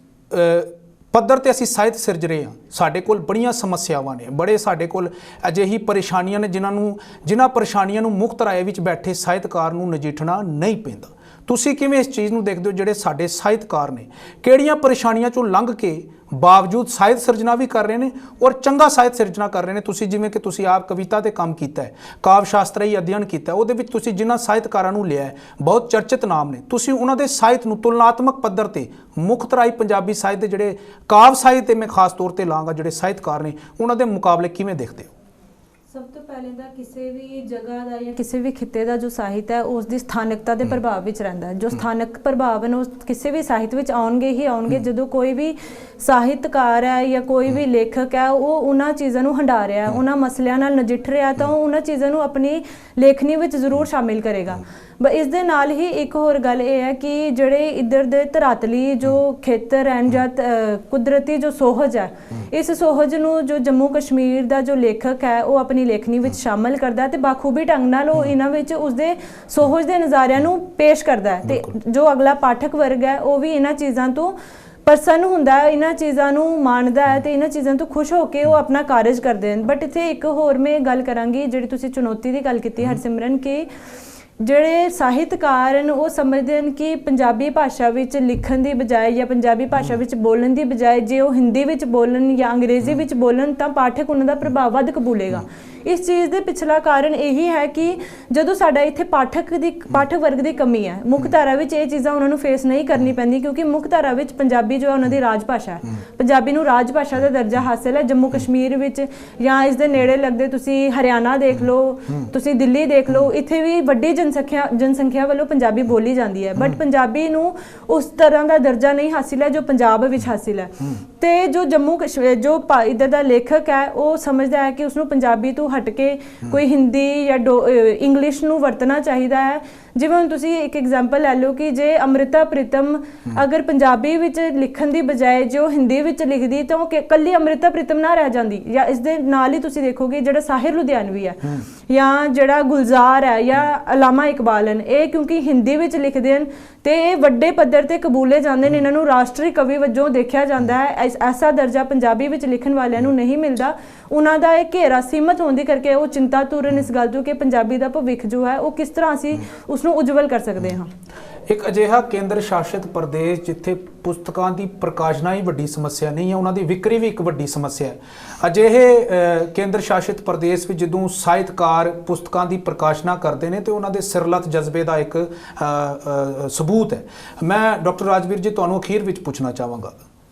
ਪੱਧਰ ਤੇ ਅਸੀਂ ਸਾਹਿਤ ਸਿਰਜ ਰਹੇ ਹਾਂ ਸਾਡੇ ਕੋਲ ਬੜੀਆਂ ਸਮੱਸਿਆਵਾਂ ਨੇ, ਬੜੇ ਸਾਡੇ ਕੋਲ ਅਜਿਹੀ ਪਰੇਸ਼ਾਨੀਆਂ ਨੇ ਜਿਨ੍ਹਾਂ ਪਰੇਸ਼ਾਨੀਆਂ ਨੂੰ ਮੁੱਖ ਧਾਰਾਏ ਵਿੱਚ ਬੈਠੇ ਸਾਹਿਤਕਾਰ ਨੂੰ ਨਜਿੱਠਣਾ ਨਹੀਂ ਪੈਂਦਾ। ਤੁਸੀਂ ਕਿਵੇਂ ਇਸ ਚੀਜ਼ ਨੂੰ ਦੇਖਦੇ ਹੋ, ਜਿਹੜੇ ਸਾਡੇ ਸਾਹਿਤਕਾਰ ਨੇ ਕਿਹੜੀਆਂ ਪਰੇਸ਼ਾਨੀਆਂ ਚੋਂ ਲੰਘ ਕੇ ਬਾਵਜੂਦ ਸਾਹਿਤ ਸਿਰਜਣਾ ਵੀ ਕਰ ਰਹੇ ਨੇ ਔਰ ਚੰਗਾ ਸਾਹਿਤ ਸਿਰਜਣਾ ਕਰ ਰਹੇ ਨੇ। ਤੁਸੀਂ ਜਿਵੇਂ ਕਿ ਤੁਸੀਂ ਆਪ ਕਵਿਤਾ ਤੇ ਕੰਮ ਕੀਤਾ ਹੈ, ਕਾਵਿ ਸ਼ਾਸਤਰੀ ਅਧਿਐਨ ਕੀਤਾ, ਉਹਦੇ ਵਿੱਚ ਤੁਸੀਂ ਜਿਨ੍ਹਾਂ ਸਾਹਿਤਕਾਰਾਂ ਨੂੰ ਲਿਆ ਹੈ ਬਹੁਤ ਚਰਚਿਤ ਨਾਮ ਨੇ, ਤੁਸੀਂ ਉਹਨਾਂ ਦੇ ਸਾਹਿਤ ਨੂੰ ਤੁਲਨਾਤਮਕ ਪੱਧਰ ਤੇ ਮੁੱਖ ਧਾਰਾਈ ਪੰਜਾਬੀ ਸਾਹਿਤ ਦੇ ਜਿਹੜੇ ਕਾਵਿ ਸਾਹਿਤ ਤੇ ਮੈਂ ਖਾਸ ਤੌਰ ਤੇ ਲਾਂਗਾ ਜਿਹੜੇ ਸਾਹਿਤਕਾਰ ਨੇ ਉਹਨਾਂ ਦੇ ਮੁਕਾਬਲੇ ਕਿਵੇਂ ਦੇਖਦੇ ਹੋ? ਸਭ ਤੋਂ ਪਹਿਲੇ ਤਾਂ ਕਿਸੇ ਵੀ ਜਗ੍ਹਾ ਦਾ ਜਾਂ ਕਿਸੇ ਵੀ ਖਿੱਤੇ ਦਾ ਜੋ ਸਾਹਿਤ ਹੈ ਉਸ ਦੀ ਸਥਾਨਕਤਾ ਦੇ ਪ੍ਰਭਾਵ ਵਿੱਚ ਰਹਿੰਦਾ ਹੈ। ਜੋ ਸਥਾਨਕ ਪ੍ਰਭਾਵ ਹਨ ਉਹ ਕਿਸੇ ਵੀ ਸਾਹਿਤ ਵਿੱਚ ਆਉਣਗੇ ਹੀ ਆਉਣਗੇ। ਜਦੋਂ ਕੋਈ ਵੀ ਸਾਹਿਤਕਾਰ ਹੈ ਜਾਂ ਕੋਈ ਵੀ ਲੇਖਕ ਹੈ ਉਹ ਉਹਨਾਂ ਚੀਜ਼ਾਂ ਨੂੰ ਹੰਢਾ ਰਿਹਾ, ਉਹਨਾਂ ਮਸਲਿਆਂ ਨਾਲ ਨਜਿੱਠ ਰਿਹਾ ਤਾਂ ਉਹ ਉਹਨਾਂ ਚੀਜ਼ਾਂ ਨੂੰ ਆਪਣੀ ਲੇਖਣੀ ਵਿੱਚ ਜ਼ਰੂਰ ਸ਼ਾਮਿਲ ਕਰੇਗਾ। ਇਸ ਦੇ ਨਾਲ ਹੀ ਇੱਕ ਹੋਰ ਗੱਲ ਇਹ ਹੈ ਕਿ ਜਿਹੜੇ ਇੱਧਰ ਦੇ ਧਰਾਤਲੀ ਜੋ ਖੇਤਰ ਹਨ ਜਾਂ ਕੁਦਰਤੀ ਜੋ ਸੋਹਜ ਹੈ, ਇਸ ਸੋਹਜ ਨੂੰ ਜੋ ਜੰਮੂ ਕਸ਼ਮੀਰ ਦਾ ਜੋ ਲੇਖਕ ਹੈ ਉਹ ਆਪਣੀ ਲੇਖਣੀ ਵਿੱਚ ਸ਼ਾਮਲ ਕਰਦਾ ਤੇ ਬਾਖੂਬੀ ਢੰਗ ਨਾਲ ਉਹ ਇਹਨਾਂ ਵਿੱਚ ਉਸਦੇ ਸੋਹਜ ਦੇ ਨਜ਼ਾਰਿਆਂ ਨੂੰ ਪੇਸ਼ ਕਰਦਾ ਤੇ ਜੋ ਅਗਲਾ ਪਾਠਕ ਵਰਗ ਹੈ ਉਹ ਵੀ ਇਹਨਾਂ ਚੀਜ਼ਾਂ ਤੋਂ ਪ੍ਰਸੰਨ ਹੁੰਦਾ ਹੈ, ਇਹਨਾਂ ਚੀਜ਼ਾਂ ਨੂੰ ਮਾਣਦਾ ਹੈ ਤੇ ਇਹਨਾਂ ਚੀਜ਼ਾਂ ਤੋਂ ਖੁਸ਼ ਹੋ ਕੇ ਉਹ ਆਪਣਾ ਕਾਰਜ ਕਰਦੇ ਹਨ। ਬਟ ਇੱਥੇ ਇੱਕ ਹੋਰ ਮੈਂ ਗੱਲ ਕਰਾਂਗੀ, ਜਿਹੜੀ ਤੁਸੀਂ ਚੁਣੌਤੀ ਦੀ ਗੱਲ ਕੀਤੀ ਹਰਸਿਮਰਨ, ਕਿ ਜਿਹੜੇ ਸਾਹਿਤਕਾਰ ਹਨ ਉਹ ਸਮਝਦੇ ਹਨ ਕਿ ਪੰਜਾਬੀ ਭਾਸ਼ਾ ਵਿੱਚ ਲਿਖਣ ਦੀ ਬਜਾਏ ਜਾਂ ਪੰਜਾਬੀ ਭਾਸ਼ਾ ਵਿੱਚ ਬੋਲਣ ਦੀ ਬਜਾਏ ਜੇ ਉਹ ਹਿੰਦੀ ਵਿੱਚ ਬੋਲਣ ਜਾਂ ਅੰਗਰੇਜ਼ੀ ਵਿੱਚ ਬੋਲਣ ਤਾਂ ਪਾਠਕ ਉਹਨਾਂ ਦਾ ਪ੍ਰਭਾਵ ਵੱਧ ਕਬੂਲੇਗਾ। ਇਸ ਚੀਜ਼ ਦੇ ਪਿਛਲਾ ਕਾਰਨ ਇਹੀ ਹੈ ਕਿ ਜਦੋਂ ਸਾਡਾ ਇੱਥੇ ਪਾਠਕ ਵਰਗ ਦੀ ਕਮੀ ਹੈ, ਮੁੱਖ ਧਾਰਾ ਵਿੱਚ ਇਹ ਚੀਜ਼ਾਂ ਉਹਨਾਂ ਨੂੰ ਫੇਸ ਨਹੀਂ ਕਰਨੀ ਪੈਂਦੀ, ਕਿਉਂਕਿ ਮੁੱਖ ਧਾਰਾ ਵਿੱਚ ਪੰਜਾਬੀ ਜੋ ਹੈ ਉਹਨਾਂ ਦੀ ਰਾਜ ਭਾਸ਼ਾ ਹੈ। ਪੰਜਾਬੀ ਨੂੰ ਰਾਜ ਭਾਸ਼ਾ ਦਾ ਦਰਜਾ ਹਾਸਿਲ ਹੈ। ਜੰਮੂ ਕਸ਼ਮੀਰ ਵਿੱਚ ਜਾਂ ਇਸ ਦੇ ਨੇੜੇ ਲੱਗਦੇ ਤੁਸੀਂ ਹਰਿਆਣਾ ਦੇਖ ਲਓ, ਤੁਸੀਂ ਦਿੱਲੀ ਦੇਖ ਲਓ, ਇੱਥੇ ਵੀ ਵੱਡੀ ਜਨਸੰਖਿਆ ਵੱਲੋਂ ਪੰਜਾਬੀ ਬੋਲੀ ਜਾਂਦੀ ਹੈ, ਬਟ ਪੰਜਾਬੀ ਨੂੰ ਉਸ ਤਰ੍ਹਾਂ ਦਾ ਦਰਜਾ ਨਹੀਂ ਹਾਸਿਲ ਹੈ ਜੋ ਪੰਜਾਬ ਵਿੱਚ ਹਾਸਿਲ ਹੈ। ਤੇ ਜੋ ਜੰਮੂ ਕਸ਼ਮੀਰ ਜੋ ਇੱਧਰ ਦਾ ਲੇਖਕ ਹੈ ਉਹ ਸਮਝਦਾ ਹੈ ਕਿ ਉਸਨੂੰ ਪੰਜਾਬੀ ਤੋਂ ਹਟ ਕੇ ਕੋਈ ਹਿੰਦੀ ਜਾਂ ਇੰਗਲਿਸ਼ ਨੂੰ ਵਰਤਣਾ ਚਾਹੀਦਾ ਹੈ। ਜਿਵੇਂ ਹੁਣ ਤੁਸੀਂ ਇੱਕ ਐਗਜ਼ਾਮਪਲ ਲੈ ਲਓ ਕਿ ਜੇ ਅੰਮ੍ਰਿਤਾ ਪ੍ਰੀਤਮ ਅਗਰ ਪੰਜਾਬੀ ਵਿੱਚ ਲਿਖਣ ਦੀ ਬਜਾਏ ਜੋ ਹਿੰਦੀ ਵਿੱਚ ਲਿਖਦੀ ਤਾਂ ਉਹ ਕੱਲੀ ਅੰਮ੍ਰਿਤਾ ਪ੍ਰੀਤਮ ਨਾ ਰਹਿ ਜਾਂਦੀ। ਜਾਂ ਇਸ ਦੇ ਨਾਲ ਹੀ ਤੁਸੀਂ ਦੇਖੋਗੇ ਜਿਹੜਾ ਸਾਹਿਰ ਲੁਧਿਆਣਵੀ ਹੈ ਜਾਂ ਜਿਹੜਾ ਗੁਲਜ਼ਾਰ ਹੈ ਜਾਂ ਅਲਾਮਾ ਇਕਬਾਲ ਹਨ, ਇਹ ਕਿਉਂਕਿ ਹਿੰਦੀ ਵਿੱਚ ਲਿਖਦੇ ਹਨ ਤੇ ਇਹ ਵੱਡੇ ਪੱਧਰ ਤੇ ਕਬੂਲੇ ਜਾਂਦੇ ਨੇ, ਇਹਨਾਂ ਨੂੰ ਰਾਸ਼ਟਰੀ ਕਵੀ ਵਜੋਂ ਦੇਖਿਆ ਜਾਂਦਾ ਹੈ। ਐਸਾ ਦਰਜਾ ਪੰਜਾਬੀ ਵਿੱਚ ਲਿਖਣ ਵਾਲਿਆਂ ਨੂੰ ਨਹੀਂ ਮਿਲਦਾ। ਉਹਨਾਂ ਦਾ ਇਹ ਘੇਰਾ ਸੀਮਤ ਹੋਣ ਦੀ ਕਰਕੇ ਉਹ ਚਿੰਤਾਤੁਰਨ ਇਸ ਗੱਲ ਤੋਂ ਕਿ ਪੰਜਾਬੀ ਦਾ ਭਵਿੱਖ ਜੋ ਹੈ ਉਹ ਕਿਸ ਤਰ੍ਹਾਂ ਅਸੀਂ ਉਸ ਨੂੰ ਉਜਵਲ ਕਰ ਸਕਦੇ ਹਾਂ। ਇੱਕ ਅਜਿਹਾ ਕੇਂਦਰ ਸ਼ਾਸਿਤ ਪ੍ਰਦੇਸ਼ ਜਿੱਥੇ ਪੁਸਤਕਾਂ ਦੀ ਪ੍ਰਕਾਸ਼ਨਾ ਹੀ ਵੱਡੀ ਸਮੱਸਿਆ ਨਹੀਂ ਹੈ, ਉਹਨਾਂ ਦੀ ਵਿਕਰੀ ਵੀ ਇੱਕ ਵੱਡੀ ਸਮੱਸਿਆ ਹੈ। ਅਜਿਹੇ ਕੇਂਦਰ ਸ਼ਾਸਿਤ ਪ੍ਰਦੇਸ਼ ਵਿੱਚ ਜਦੋਂ ਸਾਹਿਤਕਾਰ ਪੁਸਤਕਾਂ ਦੀ ਪ੍ਰਕਾਸ਼ਨਾ ਕਰਦੇ ਨੇ ਤੇ ਉਹਨਾਂ ਦੇ ਸਿਰਲਤ ਜਜ਼ਬੇ ਦਾ ਇੱਕ ਸਬੂਤ ਹੈ। ਮੈਂ ਡਾਕਟਰ ਰਾਜਵੀਰ ਜੀ ਤੁਹਾਨੂੰ ਅਖੀਰ ਵਿੱਚ ਪੁੱਛਣਾ ਚਾਹਾਂਗਾ,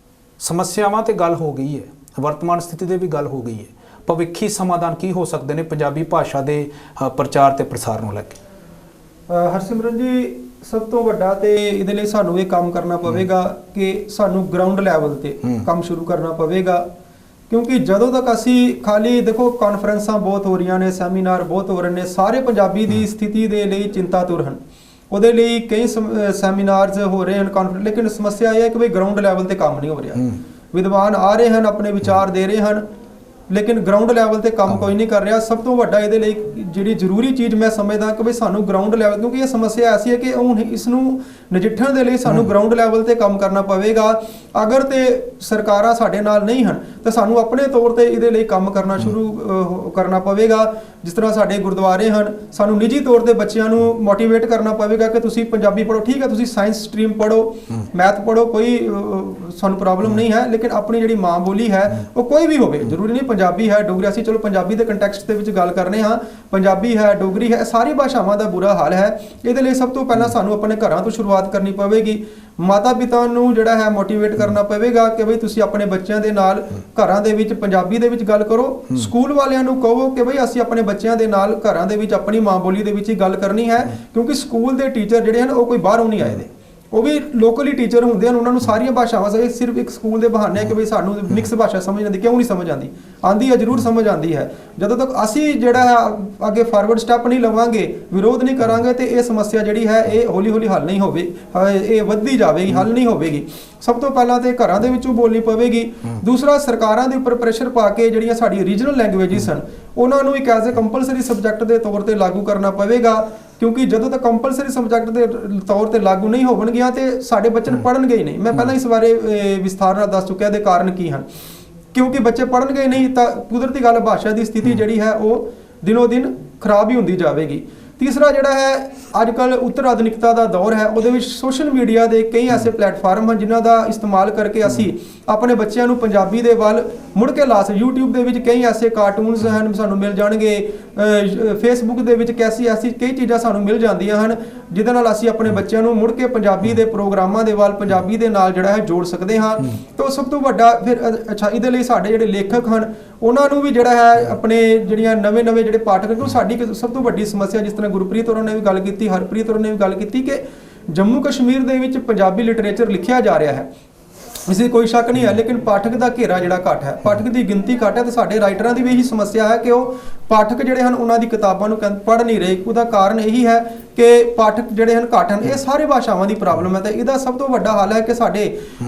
ਸਮੱਸਿਆਵਾਂ ਤੇ ਗੱਲ ਹੋ ਗਈ ਹੈ, ਵਰਤਮਾਨ ਸਥਿਤੀ ਦੇ ਵੀ ਗੱਲ ਹੋ ਗਈ ਹੈ, ਭਵਿੱਖੀ ਸਮਾਧਾਨ ਕੀ ਹੋ ਸਕਦੇ ਨੇ ਪੰਜਾਬੀ ਭਾਸ਼ਾ ਦੇ ਪ੍ਰਚਾਰ ਤੇ ਪ੍ਰਸਾਰ ਨੂੰ ਲੈ ਕੇ? ਹਰਸਿਮਰਨ ਜੀ, ਸਭ ਤੋਂ ਵੱਡਾ ਤੇ ਇਹਦੇ ਲਈ ਸਾਨੂੰ ਇਹ ਕੰਮ ਕਰਨਾ ਪਵੇਗਾ ਕਿ ਸਾਨੂੰ ਗਰਾਊਂਡ ਲੈਵਲ ਤੇ ਕੰਮ ਸ਼ੁਰੂ ਕਰਨਾ ਪਵੇਗਾ, ਕਿਉਂਕਿ ਜਦੋਂ ਤੱਕ ਅਸੀਂ ਖਾਲੀ ਦੇਖੋ ਕਾਨਫਰੰਸਾਂ ਬਹੁਤ ਹੋ ਰਹੀਆਂ ਨੇ, ਸੈਮੀਨਾਰ ਬਹੁਤ ਹੋ ਰਹੇ ਨੇ, ਸਾਰੇ ਪੰਜਾਬੀ ਦੀ ਸਥਿਤੀ ਦੇ ਲਈ ਚਿੰਤਾਤੁਰ ਹਨ, ਉਹਦੇ ਲਈ ਕਈ ਸੈਮੀਨਾਰਸ ਹੋ ਰਹੇ ਹਨ, ਕਾਨਫਰੰਸ, ਲੇਕਿਨ ਸਮੱਸਿਆ ਇਹ ਹੈ ਕਿ ਵੀ ਗਰਾਊਂਡ ਲੈਵਲ ਤੇ ਕੰਮ ਨਹੀਂ ਹੋ ਰਿਹਾ। ਵਿਦਵਾਨ ਆ ਰਹੇ ਹਨ, ਆਪਣੇ ਵਿਚਾਰ ਦੇ ਰਹੇ ਹਨ, ਲੇਕਿਨ ਗਰਾਊਂਡ ਲੈਵਲ ਤੇ ਕੰਮ ਕੋਈ ਨਹੀਂ ਕਰ ਰਿਹਾ। ਸਭ ਤੋਂ ਵੱਡਾ ਇਹਦੇ ਲਈ ਜਿਹੜੀ ਜ਼ਰੂਰੀ ਚੀਜ਼ ਮੈਂ ਸਮਝਦਾ ਕਿ ਵੀ ਸਾਨੂੰ ਗਰਾਊਂਡ ਲੈਵਲ, ਕਿਉਂਕਿ ਇਹ ਸਮੱਸਿਆ ਐਸੀ ਹੈ ਕਿ ਹੁਣ ਇਸ ਨੂੰ ਨਜਿੱਠਣ ਦੇ ਲਈ ਸਾਨੂੰ ਗਰਾਊਂਡ ਲੈਵਲ ਤੇ ਕੰਮ ਕਰਨਾ ਪਵੇਗਾ। ਅਗਰ ਤੇ ਸਰਕਾਰਾਂ ਸਾਡੇ ਨਾਲ ਨਹੀਂ ਹਨ ਤਾਂ ਸਾਨੂੰ ਆਪਣੇ ਤੌਰ ਤੇ ਇਹਦੇ ਲਈ ਕੰਮ ਕਰਨਾ ਸ਼ੁਰੂ ਕਰਨਾ ਪਵੇਗਾ। ਜਿਸ ਤਰ੍ਹਾਂ ਸਾਡੇ ਗੁਰਦੁਆਰੇ ਹਨ, ਸਾਨੂੰ ਨਿੱਜੀ ਤੌਰ ਤੇ ਬੱਚਿਆਂ ਨੂੰ ਮੋਟੀਵੇਟ ਕਰਨਾ ਪਵੇਗਾ ਕਿ ਤੁਸੀਂ ਪੰਜਾਬੀ ਪੜ੍ਹੋ, ਠੀਕ ਹੈ ਤੁਸੀਂ ਸਾਇੰਸ ਸਟਰੀਮ ਪੜ੍ਹੋ, ਮੈਥ ਪੜ੍ਹੋ, ਕੋਈ ਸਾਨੂੰ ਪ੍ਰੋਬਲਮ ਨਹੀਂ ਹੈ, ਲੇਕਿਨ ਆਪਣੀ ਜਿਹੜੀ ਮਾਂ ਬੋਲੀ ਹੈ ਉਹ ਕੋਈ ਵੀ ਹੋਵੇ, ਜ਼ਰੂਰੀ ਨਹੀਂ ਪੰਜਾਬੀ ਹੈ ਡੋਗਰੀ, ਅਸੀਂ ਚਲੋ ਪੰਜਾਬੀ ਦੇ ਕੰਟੈਕਸਟ ਦੇ ਵਿੱਚ ਗੱਲ ਕਰਨੇ ਹਾਂ, ਪੰਜਾਬੀ ਹੈ ਡੋਗਰੀ ਹੈ, ਸਾਰੀ ਭਾਸ਼ਾਵਾਂ ਦਾ ਬੁਰਾ ਹਾਲ ਹੈ। ਇਹਦੇ ਲਈ ਸਭ ਤੋਂ ਪਹਿਲਾਂ ਸਾਨੂੰ ਆਪਣੇ ਘਰਾਂ ਤੋਂ ਸ਼ੁਰੂਆਤ ਕਰਨੀ ਪਵੇਗੀ। ਮਾਤਾ ਪਿਤਾ ਨੂੰ ਜਿਹੜਾ ਹੈ ਮੋਟੀਵੇਟ ਕਰਨਾ ਪਵੇਗਾ ਕਿ ਬਈ ਤੁਸੀਂ ਆਪਣੇ ਬੱਚਿਆਂ ਦੇ ਨਾਲ ਘਰਾਂ ਦੇ ਵਿੱਚ ਪੰਜਾਬੀ ਦੇ ਵਿੱਚ ਗੱਲ ਕਰੋ। ਸਕੂਲ ਵਾਲਿਆਂ ਨੂੰ ਕਹੋ ਕਿ ਬਈ ਅਸੀਂ ਆਪਣੇ ਬੱਚਿਆਂ ਦੇ ਨਾਲ ਘਰਾਂ ਦੇ ਵਿੱਚ ਆਪਣੀ ਮਾਂ ਬੋਲੀ ਦੇ ਵਿੱਚ ਹੀ ਗੱਲ ਕਰਨੀ ਹੈ, ਕਿਉਂਕਿ ਸਕੂਲ ਦੇ ਟੀਚਰ ਜਿਹੜੇ ਹਨ ਉਹ ਕੋਈ ਬਾਹਰੋਂ ਨਹੀਂ ਆਏ ਦੇ, ਉਹ ਵੀ ਲੋਕਲੀ ਟੀਚਰ ਹੁੰਦੇ ਹਨ, ਉਹਨਾਂ ਨੂੰ ਸਾਰੀਆਂ ਭਾਸ਼ਾਵਾਂ ਸਿਰਫ ਇੱਕ ਸਕੂਲ ਦੇ ਬਹਾਨੇ ਹੈ ਕਿ ਬਈ ਸਾਨੂੰ ਮਿਕਸ ਭਾਸ਼ਾ ਸਮਝ ਆਉਂਦੀ, ਕਿਉਂ ਨਹੀਂ ਸਮਝ ਆਉਂਦੀ? ਆਉਂਦੀ ਹੈ, ਜ਼ਰੂਰ ਸਮਝ ਆਉਂਦੀ ਹੈ। ਜਦੋਂ ਤੱਕ ਅਸੀਂ ਜਿਹੜਾ ਹੈ ਅੱਗੇ ਫਾਰਵਰਡ ਸਟੈਪ ਨਹੀਂ ਲਵਾਂਗੇ, ਵਿਰੋਧ ਨਹੀਂ ਕਰਾਂਗੇ, ਤੇ ਇਹ ਸਮੱਸਿਆ ਜਿਹੜੀ ਹੈ ਇਹ ਹੌਲੀ ਹੌਲੀ ਹੱਲ ਨਹੀਂ ਹੋਵੇ, ਇਹ ਵੱਧਦੀ ਜਾਵੇਗੀ, ਹੱਲ ਨਹੀਂ ਹੋਵੇਗੀ। ਸਭ ਤੋਂ ਪਹਿਲਾਂ ਤੇ ਘਰਾਂ ਦੇ ਵਿੱਚੋਂ ਬੋਲਣੀ ਪਵੇਗੀ। ਦੂਸਰਾ, ਸਰਕਾਰਾਂ ਦੇ ਉੱਪਰ ਪ੍ਰੈਸ਼ਰ ਪਾ ਕੇ ਜਿਹੜੀਆਂ ਸਾਡੀ ਰੀਜਨਲ ਲੈਂਗੁਏਜਿਸ ਹਨ ਉਹਨਾਂ ਨੂੰ ਇੱਕ ਐਜ਼ ਅ ਕੰਪਲਸਰੀ ਸਬਜੈਕਟ ਦੇ ਤੌਰ ਤੇ ਲਾਗੂ ਕਰਨਾ ਪਵੇਗਾ, ਕਿਉਂਕਿ ਜਦੋਂ ਤੱਕ ਕੰਪਲਸਰੀ ਸਬਜੈਕਟ ਦੇ ਤੌਰ ਤੇ ਲਾਗੂ ਨਹੀਂ ਹੋਣਗੀਆਂ ਤੇ ਸਾਡੇ ਬੱਚੇ ਪੜ੍ਹਨਗੇ ਹੀ ਨਹੀਂ। ਮੈਂ ਪਹਿਲਾਂ ਇਸ ਬਾਰੇ ਵਿਸਥਾਰ ਨਾਲ ਦੱਸ ਚੁੱਕਿਆ ਦੇ ਕਾਰਨ ਕੀ ਹਨ, ਕਿਉਂਕਿ ਬੱਚੇ ਪੜ੍ਹਨਗੇ ਨਹੀਂ ਤਾਂ ਕੁਦਰਤੀ ਗੱਲ ਭਾਸ਼ਾ ਦੀ ਸਥਿਤੀ ਜਿਹੜੀ ਹੈ ਉਹ ਦਿਨੋ ਦਿਨ ਖਰਾਬ ਹੀ ਹੁੰਦੀ ਜਾਵੇਗੀ। ਤੀਸਰਾ ਜਿਹੜਾ ਹੈ, ਅੱਜ ਕੱਲ੍ਹ ਉੱਤਰ ਆਧੁਨਿਕਤਾ ਦਾ ਦੌਰ ਹੈ, ਉਹਦੇ ਵਿੱਚ ਸੋਸ਼ਲ ਮੀਡੀਆ ਦੇ ਕਈ ਐਸੇ ਪਲੇਟਫਾਰਮ ਹਨ ਜਿਨ੍ਹਾਂ ਦਾ ਇਸਤੇਮਾਲ ਕਰਕੇ ਅਸੀਂ ਆਪਣੇ ਬੱਚਿਆਂ ਨੂੰ ਪੰਜਾਬੀ ਦੇ ਵੱਲ ਮੁੜ ਕੇ ਲਾ ਸਕਦੇ। YouTube ਦੇ ਵਿੱਚ ਕਈ ਐਸੇ ਕਾਰਟੂਨਸ ਹਨ ਸਾਨੂੰ ਮਿਲ ਜਾਣਗੇ, ਫੇਸਬੁੱਕ ਦੇ ਵਿੱਚ ਐਸੀ ਕਈ ਚੀਜ਼ਾਂ ਸਾਨੂੰ ਮਿਲ ਜਾਂਦੀਆਂ ਹਨ ਜਿਹਦੇ ਨਾਲ ਅਸੀਂ ਆਪਣੇ ਬੱਚਿਆਂ ਨੂੰ ਮੁੜ ਕੇ ਪੰਜਾਬੀ ਦੇ ਪ੍ਰੋਗਰਾਮਾਂ ਦੇ ਵੱਲ, ਪੰਜਾਬੀ ਦੇ ਨਾਲ ਜਿਹੜਾ ਹੈ ਜੋੜ ਸਕਦੇ ਹਾਂ। ਤਾਂ ਸਭ ਤੋਂ ਵੱਡਾ ਫਿਰ ਅੱਛਾ, ਇਹਦੇ ਲਈ ਸਾਡੇ ਜਿਹੜੇ ਲੇਖਕ ਹਨ ਉਹਨਾਂ ਨੂੰ ਵੀ ਜਿਹੜਾ ਹੈ ਆਪਣੇ ਜਿਹੜੀਆਂ ਨਵੇਂ ਜਿਹੜੇ ਪਾਠਕ, ਕਿਉਂਕਿ ਸਾਡੀ ਸਭ ਤੋਂ ਵੱਡੀ ਸਮੱਸਿਆ, ਜਿਸ ਤਰ੍ਹਾਂ ਗੁਰਪ੍ਰੀਤ ਹੋਰਾਂ ਨੇ ਵੀ ਗੱਲ ਕੀਤੀ, ਹਰਪ੍ਰੀਤ ਹੋਰਾਂ ਨੇ ਵੀ ਗੱਲ ਕੀਤੀ, ਕਿ ਜੰਮੂ ਕਸ਼ਮੀਰ ਦੇ ਵਿੱਚ ਪੰਜਾਬੀ ਲਿਟਰੇਚਰ ਲਿਖਿਆ ਜਾ ਰਿਹਾ ਹੈ, ਇਸ ਦੀ ਕੋਈ ਸ਼ੱਕ ਨਹੀਂ ਹੈ, ਲੇਕਿਨ ਪਾਠਕ ਦਾ ਘੇਰਾ ਜਿਹੜਾ ਘੱਟ ਹੈ, ਪਾਠਕ ਦੀ ਗਿਣਤੀ ਘੱਟ ਹੈ। ਤੇ ਸਾਡੇ ਰਾਈਟਰਾਂ ਦੀ ਵੀ ਇਹੀ ਸਮੱਸਿਆ ਹੈ ਕਿ ਉਹ ਪਾਠਕ ਜਿਹੜੇ ਹਨ ਉਹਨਾਂ ਦੀ ਕਿਤਾਬਾਂ ਨੂੰ ਪੜ੍ਹ ਨਹੀਂ ਰਹੇ। ਉਹਦਾ ਕਾਰਨ ਇਹੀ ਹੈ ਕਿ ਪਾਠਕ ਜਿਹੜੇ ਹਨ ਘੱਟ ਹਨ। ਇਹ ਸਾਰੇ ਭਾਸ਼ਾਵਾਂ ਦੀ ਪ੍ਰੋਬਲਮ ਹੈ ਤੇ ਇਹਦਾ ਸਭ ਤੋਂ ਵੱਡਾ ਹੱਲ ਹੈ ਕਿ ਸਾਡੇ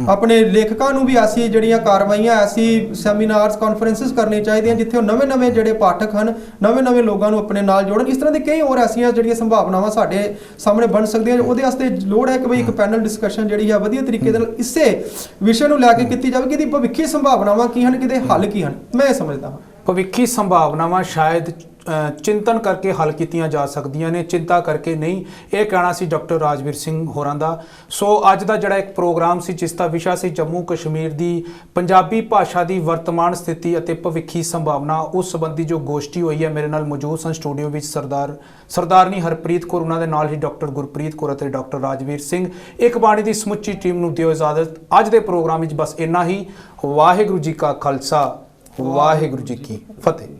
ਆਪਣੇ ਲੇਖਕਾਂ ਨੂੰ ਵੀ ਐਸੀ ਜਿਹੜੀਆਂ ਕਾਰਵਾਈਆਂ, ਐਸੀ ਸੈਮੀਨਾਰਸ, ਕਾਨਫਰੰਸਿਸ ਕਰਨੀ ਚਾਹੀਦੀਆਂ ਜਿੱਥੇ ਉਹ ਨਵੇਂ ਜਿਹੜੇ ਪਾਠਕ ਹਨ, ਨਵੇਂ ਲੋਕਾਂ ਨੂੰ ਆਪਣੇ ਨਾਲ ਜੋੜਨ। ਇਸ ਤਰ੍ਹਾਂ ਦੀ ਕਈ ਹੋਰ ਐਸੀਆਂ ਜਿਹੜੀਆਂ ਸੰਭਾਵਨਾਵਾਂ ਸਾਡੇ ਸਾਹਮਣੇ ਬਣ ਸਕਦੀਆਂ। ਉਹਦੇ ਵਾਸਤੇ ਲੋੜ ਹੈ ਕਿ ਬਈ ਇੱਕ ਪੈਨਲ ਡਿਸਕਸ਼ਨ ਜਿਹੜੀ ਹੈ ਵਧੀਆ ਤਰੀਕੇ ਦੇ ਨਾਲ ਇਸੇ ਵਿਸ਼ੇ ਨੂੰ ਲੈ ਕੇ ਕੀਤੀ ਜਾਵੇ ਕਿ ਇਹਦੀ ਭਵਿੱਖੀ ਸੰਭਾਵਨਾਵਾਂ ਕੀ ਹਨ, ਕਿਹਦੇ ਹੱਲ ਕੀ ਹਨ। ਮੈਂ ਇਹ ਸਮਝਦਾ ਹਾਂ। ਭਵਿੱਖੀ ਸੰਭਾਵਨਾਵਾਂ ਸ਼ਾਇਦ ਚਿੰਤਨ ਕਰਕੇ ਹੱਲ ਕੀਤੀਆਂ ਜਾ ਸਕਦੀਆਂ ਨੇ, ਚਿੰਤਾ ਕਰਕੇ ਨਹੀਂ। ਇਹ ਕਹਿਣਾ ਸੀ ਡਾਕਟਰ ਰਾਜਵੀਰ ਸਿੰਘ ਹੋਰਾਂ ਦਾ। ਸੋ ਅੱਜ ਦਾ ਜਿਹੜਾ ਇੱਕ ਪ੍ਰੋਗਰਾਮ ਸੀ ਜਿਸ ਦਾ ਵਿਸ਼ਾ ਸੀ ਜੰਮੂ ਕਸ਼ਮੀਰ ਦੀ ਪੰਜਾਬੀ ਭਾਸ਼ਾ ਦੀ ਵਰਤਮਾਨ ਸਥਿਤੀ ਅਤੇ ਭਵਿੱਖੀ ਸੰਭਾਵਨਾ, ਉਸ ਸੰਬੰਧੀ ਜੋ ਗੋਸ਼ਟੀ ਹੋਈ ਹੈ, ਮੇਰੇ ਨਾਲ ਮੌਜੂਦ ਸਨ ਸਟੂਡੀਓ ਵਿੱਚ ਸਰਦਾਰਨੀ ਹਰਪ੍ਰੀਤ ਕੌਰ, ਉਹਨਾਂ ਦੇ ਨਾਲ ਹੀ ਡਾਕਟਰ ਗੁਰਪ੍ਰੀਤ ਕੌਰ ਅਤੇ ਡਾਕਟਰ ਰਾਜਵੀਰ ਸਿੰਘ। ਇੱਕ ਬਾਣੀ ਦੀ ਸਮੁੱਚੀ ਟੀਮ ਨੂੰ ਦਿਓ ਇਜਾਜ਼ਤ। ਅੱਜ ਦੇ ਪ੍ਰੋਗਰਾਮ ਵਿੱਚ ਬਸ ਇੰਨਾ ਹੀ। ਵਾਹਿਗੁਰੂ ਜੀ ਕਾ ਖਾਲਸਾ, ਵਾਹਿਗੁਰੂ ਜੀ ਕੀ ਫਤਿਹ।